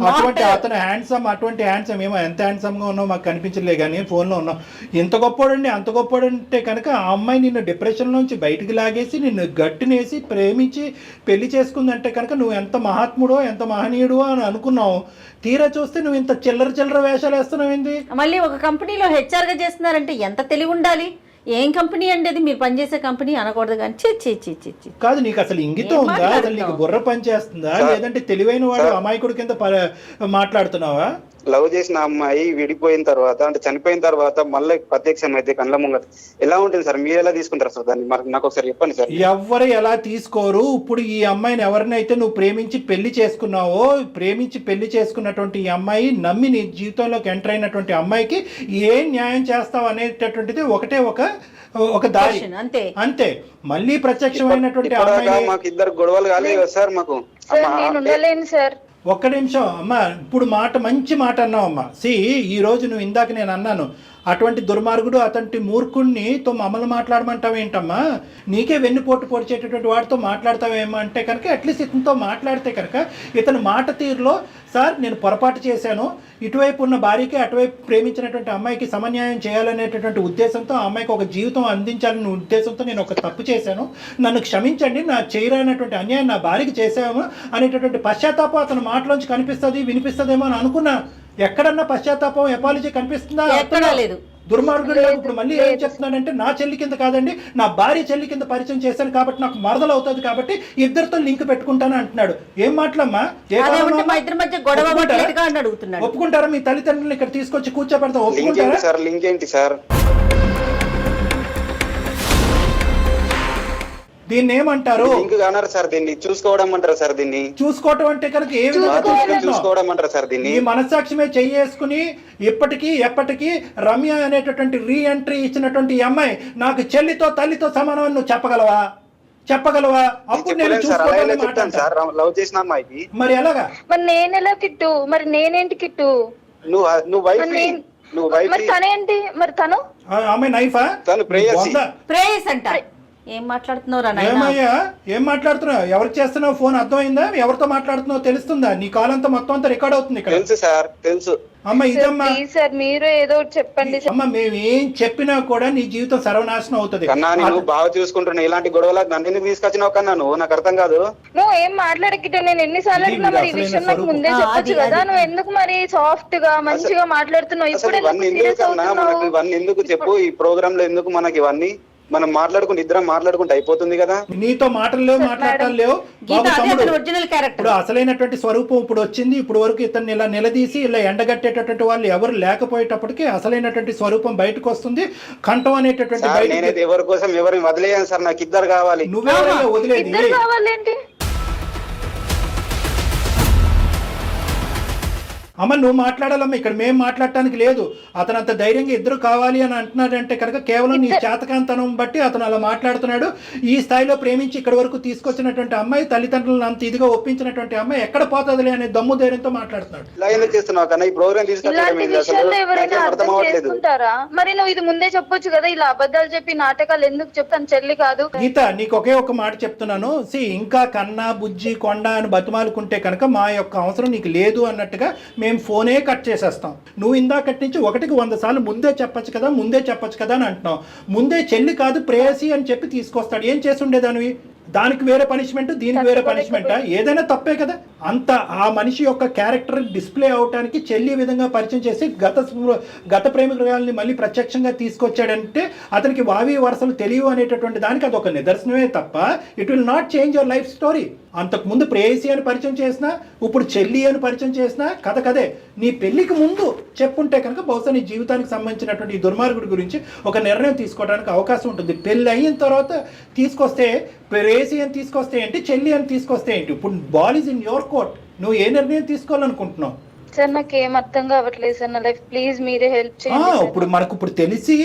అటువంటి అతను అటువంటి హ్యాండ్సమ్ ఏమో ఎంత హ్యాండ్సమ్గా ఉన్నావు మాకు కనిపించలే కానీ ఫోన్లో ఉన్నావు. ఎంత గొప్పోడండి, అంత గొప్పోడంటే కనుక ఆ అమ్మాయి నిన్ను డిప్రెషన్ నుంచి బయటికి లాగేసి నిన్ను గట్టినేసి ప్రేమించి పెళ్లి చేసుకుందంటే కనుక నువ్వు ఎంత మహాత్ముడో ఎంత మహనీయుడో అని అనుకున్నావు. తీరా చూస్తే నువ్వు ఇంత చిల్లర వేషాలు వేస్తున్నావు ఏంది? మళ్ళీ ఒక కంపెనీలో హెచ్ఆర్గా చేస్తున్నారంటే ఎంత తెలివి ఉండాలి? ఏం కంపెనీ అండి అది? మీరు పనిచేసే కంపెనీ అనకూడదు కానీ. కాదు, నీకు అసలు ఇంగితం ఉందా? అసలు నీకు బుర్ర పనిచేస్తుందా? లేదంటే తెలివైన వాడు అమాయకుడి కింద మాట్లాడుతున్నావా? లవ్ చేసిన అమ్మాయి విడిపోయిన తర్వాత అంటే చనిపోయిన తర్వాత మళ్ళీ ప్రత్యక్షం అయితే కళ్ళ ముంగట ఎలా ఉంటుంది సార్? మీరు ఎలా తీసుకుంటారు సార్ దాన్ని? నాకు ఒకసారి చెప్పండి సార్. ఎవరు ఎలా తీసుకోరు. ఇప్పుడు ఈ అమ్మాయిని ఎవరినైతే నువ్వు ప్రేమించి పెళ్లి చేసుకున్నావో, ప్రేమించి పెళ్లి చేసుకున్నటువంటి ఈ అమ్మాయి నమ్మి నీ జీవితంలోకి ఎంటర్ అయినటువంటి అమ్మాయికి ఏం న్యాయం చేస్తావు అనేటటువంటిది ఒక దారి అంతే. మళ్ళీ ప్రత్యక్షమైనటువంటి అమ్మాయి మాకు ఇద్దరు గొడవలు కాలేదు సార్. మాకు సార్ ఒక్క నిమిషం అమ్మా, ఇప్పుడు మంచి మాట అన్నావు అమ్మా. ఈ రోజు నువ్వు ఇందాక నేను అన్నాను అటువంటి దుర్మార్గుడు అటువంటి మూర్ఖుడిని తో మమ్మల్ని మాట్లాడమంటావేంటమ్మా? నీకే వెన్నుపోటు పొడిచేటటువంటి వాడితో మాట్లాడతావేమో అంటే కనుక అట్లీస్ట్ ఇతనితో మాట్లాడితే కనుక ఇతని మాట తీరులో సార్ నేను పొరపాటు చేశాను, ఇటువైపు ఉన్న భార్యకి అటువైపు ప్రేమించినటువంటి అమ్మాయికి సమన్యాయం చేయాలనేటటువంటి ఉద్దేశంతో ఆ అమ్మాయికి ఒక జీవితం అందించాలనే ఉద్దేశంతో నేను ఒక తప్పు చేశాను, నన్ను క్షమించండి, నా చేయరానటువంటి అన్యాయం నా భార్యకి చేసాము అనేటటువంటి పశ్చాత్తాపం అతని మాటలోంచి కనిపిస్తుంది వినిపిస్తుందేమో అని అనుకున్నా. ఎక్కడన్నా పశ్చాత్తాపం ఎపాలజీ కనిపిస్తుందా? ఎక్కడా లేదు. దుర్మార్గుడు ఇప్పుడు మళ్ళీ ఏం చెప్తున్నాడంటే నా చెల్లి కింద కాదండి నా భార్య చెల్లి కింద పరిచయం చేశాను కాబట్టి నాకు మరదలు అవుతుంది కాబట్టి ఇద్దరితో లింక్ పెట్టుకుంటాను అంటున్నాడు. ఏం మాటలమ్మా? ఒప్పుకుంటారా? మీ తల్లిదండ్రులను ఇక్కడ తీసుకొచ్చి కూర్చోబెడతా ఒప్పుకుంటారా? లింక్ ఏంటి సార్? దీన్ని ఏమంటారు? చూసుకోవడం అంటారు సార్. దీన్ని చూసుకోవడం అంటే కనుక ఏ విధంగా చూసుకోవడం అంటారు సార్? దీన్ని ఈ మనస్సాక్షిమే చెయ్యేసుకుని ఎప్పటికీ రమ్య అనేటటువంటి రీ ఎంట్రీ ఇచ్చినటువంటి ఈ అమ్మాయి నాకు చెల్లితో తల్లితో సమానం అని నువ్వు చెప్పగలవా? అప్పుడు నేను లవ్ చేసిన అమ్మాయికి మరి ఎలాగా? మరి నేనెలా కిట్టు? మరి నేనేంటి కిట్టు? నువ్వు తనేంటి? మరి తను అమ్మాయి నైఫా? తను ప్రేయస్ అంట. ఏం మాట్లాడుతున్నావు? ఎవరికి చేస్తున్నావు ఫోన్? అర్థమైందా? ఎవరితో మాట్లాడుతున్నావు తెలుస్తుందా? నీ కాల్ అంతా మొత్తం అంతా రికార్డ్ అవుతుంది ఇక్కడ. తెలుసు సార్, తెలుసు. అమ్మ ఇదమ్మా ప్లీజ్ సార్ మీరు ఏదో ఒకటి చెప్పండి సార్. అమ్మ మేము ఏం చెప్పినా కూడా నీ జీవితం సర్వనాశనం అవుతుంది. కన్నా నేను బాగా చూసుకుంటున్నా, ఇలాంటి గొడవలకు నన్ను ఎందుకు తీసుకొచ్చినావు కన్నా నువ్వు? నాకు అర్థం కాదు. నువ్వు ఏం మాట్లాడకిట, నేను ఎన్నిసార్లు అడిగినా మరి ఈ విషయం నాకు ముందే చెప్పొచ్చు కదా. నువ్వు ఎందుకు మరి సాఫ్ట్ గా మంచిగా మాట్లాడుతున్నావు? అసలు ఇప్పుడు ఇవన్నీ ఎందుకు కన్నా? మనకు ఇవన్నీ ఎందుకు చెప్పు? ఈ ప్రోగ్రామ్ లో ఎందుకు మనకి ఇవన్నీ? మనం మాట్లాడుకుంటే ఇద్దరం మాట్లాడుకుంటే అయిపోతుంది కదా. నీతో మాటలు లేవు, మాట్లాడటం లేవు. గీత బాబు అదే తమ్ముడు, అతని ఒరిజినల్ క్యారెక్టర్. ఇప్పుడు అసలైనటువంటి స్వరూపం ఇప్పుడు వచ్చింది. ఇప్పుడు వరకు ఇతన్ని ఇలా నిలదీసి ఇలా ఎండగట్టేటటువంటి వాళ్ళు ఎవరు లేకపోయేటప్పటికి అసలైనటువంటి స్వరూపం బయటకు వస్తుంది. కంఠం అనేటటువంటి సార్ బయటకు. నేనైతే ఎవరి కోసం ఎవరిని వదిలేయాను సార్, నాకు ఇద్దరు కావాలి. నువ్వెవరైనా వదిలేది? ఇద్దరు కావాలేంటి? అమ్మ నువ్వు మాట్లాడాలమ్మా, ఇక్కడ మేము మాట్లాడటానికి లేదు. అతను అంత ధైర్యంగా ఇద్దరు కావాలి అని అంటున్నాడంటే కనుక కేవలం నీ చేతకాంతనం బట్టి అతను అలా మాట్లాడుతున్నాడు. ఈ స్థాయిలో ప్రేమించి ఇక్కడ వరకు తీసుకొచ్చినటువంటి అమ్మాయి, తల్లిదండ్రులను అంత ఇదిగా ఒప్పించినటువంటి అమ్మాయి ఎక్కడ పోతుందిలే అనే దమ్ము ధైర్యంతో మాట్లాడుతున్నాడు. ఇలా ఎందుకు చేస్తున్నావు కన్నా? ఈ ప్రోగ్రామ్ ఇలాంటి విషయాల్లో ఎవరైనా అర్థం చేసుకుంటారా? మరి నువ్వు ఇది ముందే చెప్పొచ్చు కదా. ఇలా అబద్ధాలు చెప్పి నాటకాలు ఎందుకు చెప్తాను? చెల్లి కాదు. గీత నీకు ఒకే ఒక మాట చెప్తున్నాను. ఇంకా కన్నా బుజ్జి కొండ అని బతిమాలుకుంటే కనుక మా యొక్క అవసరం నీకు లేదు అన్నట్టుగా మేము ఫోనే కట్ చేసేస్తాం. నువ్వు ఇందాకటి నుంచి 1కి 100 సార్లు ముందే చెప్పచ్చు కదా అని అంటున్నావు. ముందే చెల్లి కాదు ప్రేయసి అని చెప్పి తీసుకొస్తాడు. ఏం చేసి ఉండేదానివి? దానికి వేరే పనిష్మెంట్, దీనికి వేరే పనిష్మెంటా? ఏదైనా తప్పే కదా. అంత ఆ మనిషి యొక్క క్యారెక్టర్ డిస్ప్లే అవటానికి చెల్లి విధంగా పరిచయం చేసి గత ప్రేమికురాలని మళ్ళీ ప్రత్యక్షంగా తీసుకొచ్చాడంటే అతనికి వావి వరసలు తెలియవు అనేటటువంటి దానికి అదొక నిదర్శనమే తప్ప it will not change your life story. అంతకుముందు ప్రేయసి అని పరిచయం చేసినా, ఇప్పుడు చెల్లి అని పరిచయం చేసినా కథ కదే. నీ పెళ్లికి ముందు చెప్పుంటే కనుక బహుశా నీ జీవితానికి సంబంధించినటువంటి ఈ దుర్మార్గుడి గురించి ఒక నిర్ణయం తీసుకోవడానికి అవకాశం ఉంటుంది. పెళ్ళి అయిన తర్వాత తీసుకొస్తే ప్రేయసి అని తీసుకొస్తే ఏంటి, చెల్లి అని తీసుకొస్తే ఏంటి? ఇప్పుడు ball is in your court. నువ్వు ఏ నిర్ణయం తీసుకోవాలనుకుంటున్నావు? సార్ నాకు ఏం అర్థం కావట్లేదు సార్. నా లైఫ్ ప్లీజ్ మీరే హెల్ప్ చేయండి. ఇప్పుడు మనకు ఇప్పుడు తెలిసి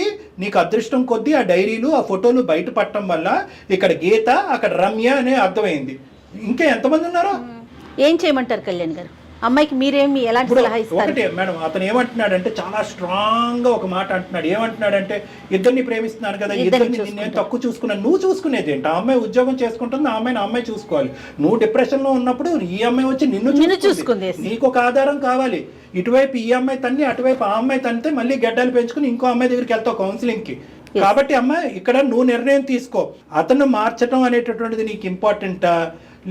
నీకు అదృష్టం కొద్దీ ఆ డైరీలు ఆ ఫోటోలు బయట పట్టడం వల్ల ఇక్కడ గీత అక్కడ రమ్య అనే అర్థమైంది. ఇంకా ఎంతమంది ఉన్నారో? ఏం చేయమంటారు కళ్యాణ్ గారు? అమ్మాయికి మీరేమి ఎలాంటి సలహా ఇస్తారు? ఒకటే మేడం, అతను ఏమంటున్నాడంటే చాలా స్ట్రాంగ్ గా ఒక మాట అంటున్నాడు. ఏమంటున్నాడంటే ఇద్దరిని ప్రేమిస్తున్నాను కదా, ఇద్దరిని నేను తక్కువ చూసుకున్నాను. నువ్వు చూసుకునేది ఏంటి? ఆ అమ్మాయి ఉద్యోగం చేసుకుంటుంది, ఆ అమ్మాయిని అమ్మాయి చూసుకోవాలి. నువ్వు డిప్రెషన్ లో ఉన్నప్పుడు ఈ అమ్మాయి వచ్చి నిన్ను చూసుకుంది. నీకు ఒక ఆధారం కావాలి. ఇటువైపు ఈ అమ్మాయి తన్ని, అటువైపు ఆ అమ్మాయి తన్నితే మళ్ళీ గడ్డలు పెంచుకుని ఇంకో అమ్మాయి దగ్గరికి వెళ్తావు కౌన్సిలింగ్ కి. కాబట్టి అమ్మ ఇక్కడ నువ్వు నిర్ణయం తీసుకో. అతను మార్చడం అనేటటువంటిది నీకు ఇంపార్టెంటా,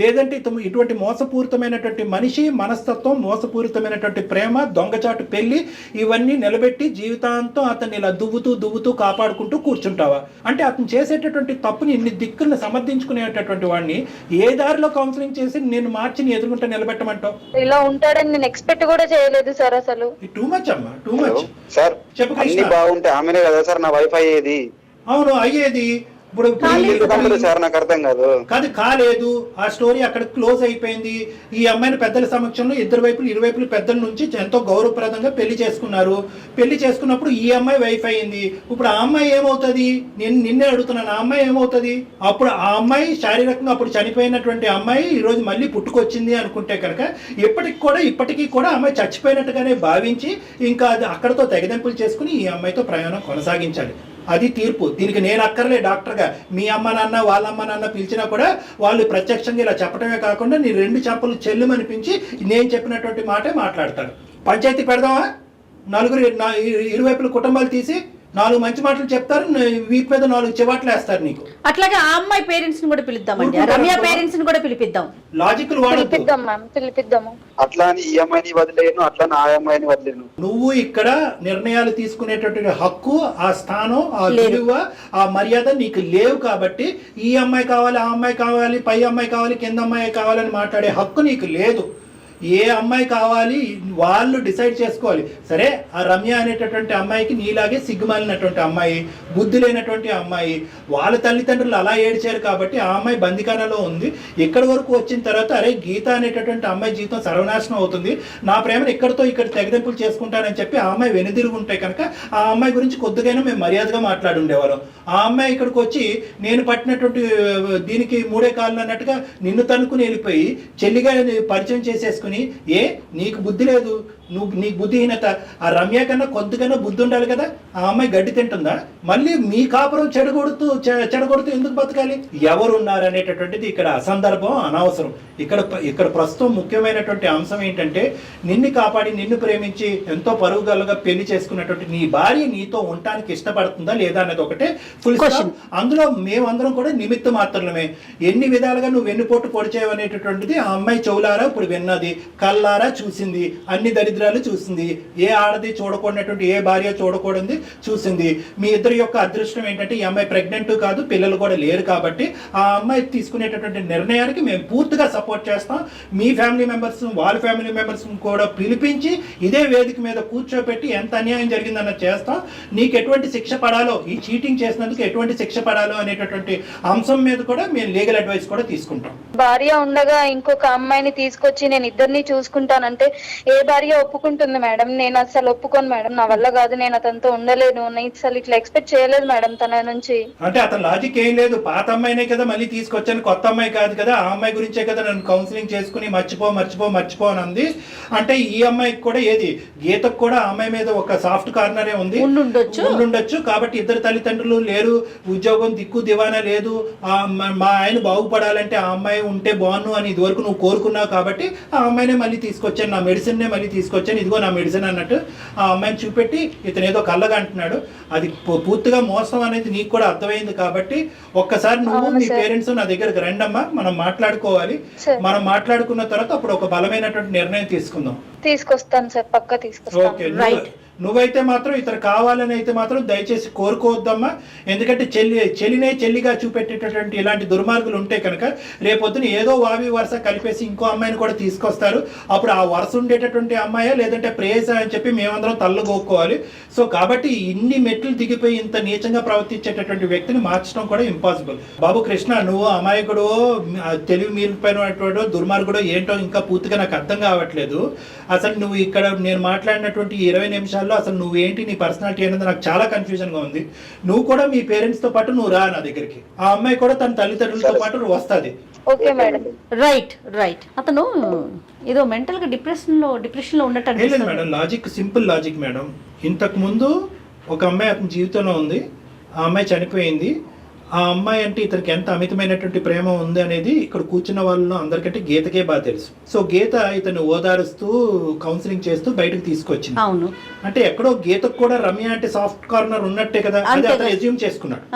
లేదంటే ఇటువంటి మోసపూరితమైనటువంటి మనిషి మనస్తత్వం, మోసపూరితమైనటువంటి ప్రేమ, దొంగచాటు పెళ్లి ఇవన్నీ నిలబెట్టి జీవితాంతం అతన్ని ఇలా దువ్వుతూ కాపాడుకుంటూ కూర్చుంటావా? అంటే అతను చేసేటటువంటి తప్పుని ఇన్ని దిక్కులను సమర్థించుకునేటటువంటి వాడిని ఏ దారిలో కౌన్సిలింగ్ చేసి నేను మార్చి నీ ఎదుర్కొంటే నిలబెట్టమంటావు? ఇలా ఉంటాడని నేను ఎక్స్పెక్ట్ కూడా చేయలేదు సార్. అసలు టూ మచ్ అమ్మా, టూ మచ్. సార్ చెప్పు అన్ని బాగుంటే ఆమెనే కదా సార్ నా వైఫ్ అయ్యేది. అవును అయ్యేది. ఇప్పుడు సార్ నాకు అర్థం కాదు. కాలేదు. ఆ స్టోరీ అక్కడ క్లోజ్ అయిపోయింది. ఈ అమ్మాయిని పెద్దల సమక్షంలో ఇరువైపులు పెద్దల నుంచి ఎంతో గౌరవప్రదంగా పెళ్లి చేసుకున్నారు. పెళ్లి చేసుకున్నప్పుడు ఈ అమ్మాయి వైఫ్ అయింది. ఇప్పుడు ఆ అమ్మాయి ఏమవుతుంది? నేను నిన్నే అడుగుతున్నాను, ఆ అమ్మాయి ఏమవుతుంది? అప్పుడు ఆ అమ్మాయి శారీరకంగా అప్పుడు చనిపోయినటువంటి అమ్మాయి ఈ రోజు మళ్ళీ పుట్టుకొచ్చింది అనుకుంటే కనుక ఇప్పటికీ కూడా అమ్మాయి చచ్చిపోయినట్టుగానే భావించి ఇంకా అది అక్కడతో తెగదెంపులు చేసుకుని ఈ అమ్మాయితో ప్రయాణం కొనసాగించాలి. అది తీర్పు. దీనికి నేను అక్కర్లే డాక్టర్గా. మీ అమ్మ నాన్న వాళ్ళ అమ్మ నాన్న పిలిచినా కూడా వాళ్ళు ప్రత్యక్షంగా ఇలా చెప్పడమే కాకుండా నీ 2 చెంపలు చెల్లుమనిపించి నేను చెప్పినటువంటి మాటే మాట్లాడతాడు. పంచాయతీ పెడదామా? ఇరువైపుల కుటుంబాలు తీసి 4 మంచి మాటలు చెప్తారు, వీటి మీద 4 చివాట్లు వేస్తారు నీకు. అట్లాగే ఆ అమ్మాయి పేరెంట్స్ ని కూడా పిలుద్దామండి, రమ్య పేరెంట్స్ ని కూడా పిలిపిద్దాం. లాజికల్ పిలిపిద్దాం. అట్లా అని ఈ అమ్మాయిని వదిలేను, అట్లా ఆ అమ్మాయిని వదిలేను. నువ్వు ఇక్కడ నిర్ణయాలు తీసుకునేటటువంటి హక్కు, ఆ స్థానం, ఆ విలువ, ఆ మర్యాద నీకు లేవు. కాబట్టి ఈ అమ్మాయి కావాలి, ఆ అమ్మాయి కావాలి, పై అమ్మాయి కావాలి, కింద అమ్మాయి కావాలని మాట్లాడే హక్కు నీకు లేదు. ఏ అమ్మాయి కావాలి వాళ్ళు డిసైడ్ చేసుకోవాలి. సరే, ఆ రమ్య అనేటటువంటి అమ్మాయికి నీలాగే సిగ్గుమాలినటువంటి అమ్మాయి, బుద్ధి లేనటువంటి అమ్మాయి, వాళ్ళ తల్లిదండ్రులు అలా ఏడ్చారు కాబట్టి ఆ అమ్మాయి బందికానలో ఉంది. ఇక్కడి వరకు వచ్చిన తర్వాత అరే గీత అనేటటువంటి అమ్మాయి జీవితం సర్వనాశనం అవుతుంది, నా ప్రేమను ఇక్కడ తెగదెంపులు చేసుకుంటానని చెప్పి ఆ అమ్మాయి వెనుదిరుగుంటే కనుక ఆ అమ్మాయి గురించి కొద్దిగైనా మేము మర్యాదగా మాట్లాడి ఉండేవాళ్ళం. ఆ అమ్మాయి ఇక్కడికి వచ్చి నేను పట్టినటువంటి దీనికి 3 కాళ్ళు అన్నట్టుగా నిన్ను తనుకుని వెళ్ళిపోయి చెల్లిగా పరిచయం చేసేసుకుని, నీకు బుద్ధి లేదు, నీ బుద్ధిహీనత. ఆ రమ్య కన్నా కొద్దిగానో బుద్ధి ఉండాలి కదా. ఆ అమ్మాయి గడ్డి తింటుందా? మళ్ళీ మీ కాపురం చెడగొడుతూ ఎందుకు బతకాలి? ఎవరున్నారు అనేటటువంటిది ఇక్కడ అసందర్భం, అనవసరం. ఇక్కడ ప్రస్తుతం ముఖ్యమైనటువంటి అంశం ఏంటంటే, నిన్ను కాపాడి నిన్ను ప్రేమించి ఎంతో పరుగుగలగా పెళ్లి చేసుకున్నటువంటి నీ భార్య నీతో ఉండటానికి ఇష్టపడుతుందా లేదా అనేది ఒకటే ఫుల్ స్టాప్. అందులో మేమందరం కూడా నిమిత్త మాత్రమే. ఎన్ని విధాలుగా నువ్వు వెన్నుపోటు పొడిచేవు అనేటటువంటిది ఆ అమ్మాయి చెవులారా ఇప్పుడు విన్నది, కళ్ళారా చూసింది, అన్ని దరిద్రాలు చూసింది. ఏ ఆడది చూడకూడనటువంటి, ఏ భార్య చూడకూడదు చూసింది. మీ ఇద్దరి యొక్క అదృష్టం ఏంటంటే ఈ అమ్మాయి ప్రెగ్నెంట్ కాదు, పిల్లలు కూడా లేరు. కాబట్టి ఆ అమ్మాయి తీసుకునేటటువంటి నిర్ణయానికి మేము పూర్తిగా సపోర్ట్ చేస్తాం. మీ ఫ్యామిలీ మెంబర్స్, వాళ్ళ ఫ్యామిలీ మెంబర్స్ కూడా పిలిపించి ఇదే వేదిక మీద కూర్చోబెట్టి ఎంత అన్యాయం జరిగిందన్నది చేస్తాం. నీకు ఎటువంటి శిక్ష పడాలో, ఈ చీటింగ్ చేసినందుకు ఎటువంటి శిక్ష పడాలో అనేటటువంటి అంశం మీద కూడా మేము లీగల్ అడ్వైస్ కూడా తీసుకుంటాం. భార్య ఉండగా ఇంకొక అమ్మాయిని తీసుకొచ్చి నేను ఇద్దరిని చూసుకుంటానంటే ఏ భార్య ఒప్పుకుంటుంది మేడం? నేను అసలు ఒప్పుకోను మేడం, నా వల్ల కాదు, నేను అతనితో ఉండలేను. నేను అసలు ఇట్లా ఎక్స్పెక్ట్ చేయలేదు మేడం తన నుంచి. అంటే అతను లాజిక్ ఏం లేదు, పాత అమ్మాయినే కదా మళ్ళీ తీసుకొచ్చాను, కొత్త అమ్మాయి కాదు కదా, ఆ అమ్మాయి గురించే కదా నన్ను కౌన్సిలింగ్ చేసుకుని మర్చిపో అని అంది. అంటే ఈ అమ్మాయికి కూడా ఏది, గీతకు కూడా ఆ అమ్మాయి మీద ఒక సాఫ్ట్ కార్నరే ఉంది, ఉండుండొచ్చు. కాబట్టి ఇద్దరు తల్లిదండ్రులు లేరు, ఉద్యోగం దిక్కు దివానా లేదు, మా ఆయన బాగుపడాలంటే ఆ అమ్మాయి ఉంటే బాగున్ను అని ఇదివరకు నువ్వు కోరుకున్నావు. కాబట్టి ఆ అమ్మాయినే మళ్ళీ తీసుకొచ్చాను, నా మెడిసిన్నే మళ్ళీ తీసుకొచ్చాను, ఇదిగో నా మెడిసిన్ అన్నట్టు ఆ అమ్మాయిని చూపెట్టి ఇతను ఏదో కళ్ళగా అంటున్నాడు. అది పూర్తిగా మోసం అనేది నీకు కూడా అర్థమైంది. కాబట్టి ఒక్కసారి నువ్వు మీ పేరెంట్స్ నా దగ్గరకు రండమ్మా, మనం మాట్లాడుకోవాలి. మనం మాట్లాడుకున్న తర్వాత అప్పుడు ఒక బలమైనటువంటి నిర్ణయం తీసుకొస్తాను సార్, పక్కా తీసుకొస్తాను. ఓకే, నువ్వైతే మాత్రం ఇతను కావాలని అయితే మాత్రం దయచేసి కోరుకోవద్దమ్మా. ఎందుకంటే చెల్లినే చెల్లిగా చూపెట్టేటటువంటి ఇలాంటి దుర్మార్గులు ఉంటే కనుక రేపొద్దున ఏదో వావి వరుస కలిపేసి ఇంకో అమ్మాయిని కూడా తీసుకొస్తారు. అప్పుడు ఆ వరుస ఉండేటటువంటి అమ్మాయా లేదంటే ప్రేయస అని చెప్పి మేమందరం తల్లు గోక్కోవాలి. సో కాబట్టి ఇన్ని మెట్లు దిగిపోయి ఇంత నీచంగా ప్రవర్తించేటటువంటి వ్యక్తిని మార్చడం కూడా ఇంపాసిబుల్. బాబు కృష్ణ, నువ్వు అమాయకుడు, తెలివి మీరిపోయినటువంటి దుర్మార్గుడు ఏంటో ఇంకా పూర్తిగా నాకు అర్థం కావట్లేదు. అసలు నువ్వు ఇక్కడ నేను మాట్లాడినటువంటి 20 నిమిషాలు అసలు నువ్వేంటి, నీ పర్సనాలిటీ అనేది నాకు చాలా కన్ఫ్యూజన్ గా ఉంది. నువ్వు కూడా మీ పేరెంట్స్ తో పాటు నువ్వు రా నా దగ్గరికి, ఆ అమ్మాయి కూడా తన తల్లిదండ్రులతో పాటు వస్తుంది. Okay madam. రైట్. అతను ఏదో మెంటల్ గా డిప్రెషన్ లో ఉన్నట్టు లేదు madam, logic simple logic madam. ఇంతకు ముందు ఒక అమ్మాయి అతని జీవితంలో ఉంది, ఆ అమ్మాయి చనిపోయింది. ఆ అమ్మాయి అంటే ఇతనికి ఎంత అమితమైనటువంటి ప్రేమ ఉంది అనేది ఇక్కడ కూర్చున్న వాళ్ళలో అందరికంటే గీతకే బాగా తెలుసు. సో గీత ఇతను ఓదారుస్తూ కౌన్సిలింగ్ చేస్తూ బయటకు తీసుకొచ్చింది. అవును, అంటే ఎక్కడో గీతకు కూడా రమ్య అంటే సాఫ్ట్ కార్నర్ ఉన్నట్టే కదా, అది అతను ఎజ్యూమ్ చేసుకున్నాడు.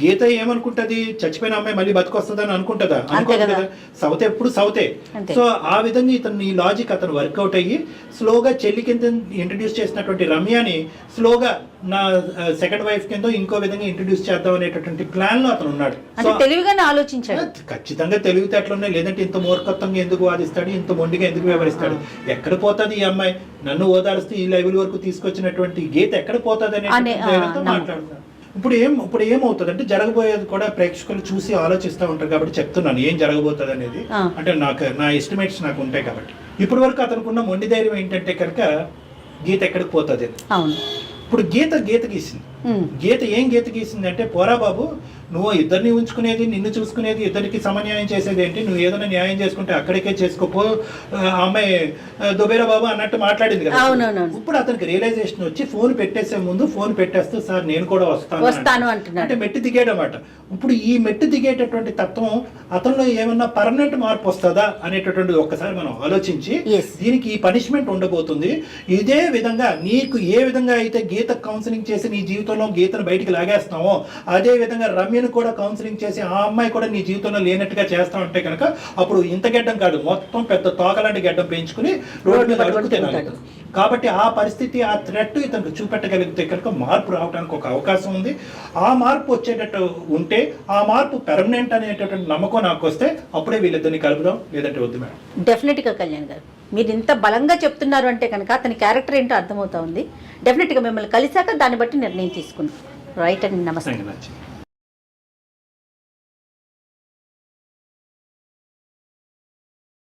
గీత ఏమనుకుంటది, చచ్చిపోయిన అమ్మాయి మళ్ళీ బతుకొస్తుందని అనుకుంటుందా? అనుకోదు కదా. సౌతే ఎప్పుడు సౌతే. సో ఆ విధంగా ఇతను ఈ లాజిక్ అతను వర్కౌట్ అయ్యి స్లోగా చెల్లి కింద ఇంట్రడ్యూస్ చేసినటువంటి రమ్యని స్లోగా నా సెకండ్ వైఫ్ కింద ఇంకో విధంగా ఇంట్రడ్యూస్ చేద్దాం అనేటటువంటి ప్లాన్ లో అతను ఉన్నాడు. తెలివిగానే ఆలోచించాడు. ఖచ్చితంగా తెలివితేటలున్నాయి, లేదంటే ఇంత మూర్ఖత్వంగా ఎందుకు వాదిస్తాడు, ఇంత మొండిగా ఎందుకు వ్యవహరిస్తాడు? ఎక్కడ పోతుంది ఈ అమ్మాయి? నన్ను ఓదారుస్తూ ఈ లెవెల్ వరకు తీసుకొచ్చినటువంటి గీత ఎక్కడ పోతుంది అనేది మాట్లాడుతున్నాడు. ఇప్పుడు ఏమవుతుంది అంటే, జరగబోయేది కూడా ప్రేక్షకులు చూసి ఆలోచిస్తూ ఉంటారు కాబట్టి చెప్తున్నాను ఏం జరగబోతుంది అనేది. అంటే నా ఎస్టిమేట్స్ నాకు ఉంటాయి కాబట్టి. ఇప్పటి వరకు అతనుకున్న మొండి ధైర్యం ఏంటంటే కనుక గీత ఎక్కడికి పోతుంది. ఇప్పుడు గీత గీసింది. గీత గీసింది అంటే, పోరా బాబు, నువ్వు ఇద్దరిని ఉంచుకునేది, నిన్ను చూసుకునేది, ఇద్దరికి సమన్యాయం చేసేది ఏంటి? నువ్వు ఏదైనా న్యాయం చేసుకుంటే అక్కడికే చేసుకోపో, అమ్మాయి దుబేరా బాబు అన్నట్టు మాట్లాడింది కదా. ఇప్పుడు అతనికి రియలైజేషన్ వచ్చి ఫోన్ పెట్టేసే ముందు ఫోన్ పెట్టేస్తూ సార్ నేను కూడా వస్తాను అంటే మెట్టు దిగేటమాట. ఇప్పుడు ఈ మెట్టు దిగేటటువంటి తత్వం అతనిలో ఏమన్నా పర్మనెంట్ మార్పు వస్తుందా అనేటటువంటి ఒక్కసారి మనం ఆలోచించి, దీనికి ఈ పనిష్మెంట్ ఉండబోతుంది. ఇదే విధంగా నీకు ఏ విధంగా అయితే గీత కౌన్సిలింగ్ చేసి నీ జీవితంలో గీతను బయటికి లాగేస్తామో, అదే విధంగా రమ్యను కూడా కౌన్సిలింగ్ చేసి ఆ అమ్మాయి కూడా నీ జీవితంలో లేనట్టుగా చేస్తా ఉంటే కనుక అప్పుడు ఇంత గెడ్డం కాదు, మొత్తం పెద్ద తోకలాంటి గెడ్డం పెంచుకుని రోడ్డు మీద అడుగుతున్నాడు. కాబట్టి ఆ పరిస్థితి, ఆ థ్రెట్ ఇతనికి చూపెట్టగలిగితే కనుక మార్పు రావడానికి ఒక అవకాశం ఉంది. ఆ మార్పు వచ్చేటట్టు ఉంటే, ఆ మార్పు పెర్మనెంట్ అనేటటువంటి నమ్మకం నాకు వస్తే అప్పుడే వీళ్ళిద్దరిని కలుపుదాం, లేదంటే వద్దు మేడం. డెఫినెట్గా కళ్యాణ్ గారు, మీరు ఇంత బలంగా చెప్తున్నారు అంటే కనుక అతని క్యారెక్టర్ ఏంటో అర్థమవుతా ఉంది. డెఫినెట్గా మిమ్మల్ని కలిసాక దాన్ని బట్టి నిర్ణయం తీసుకున్నాం. రైట్ అండి, నమస్తే.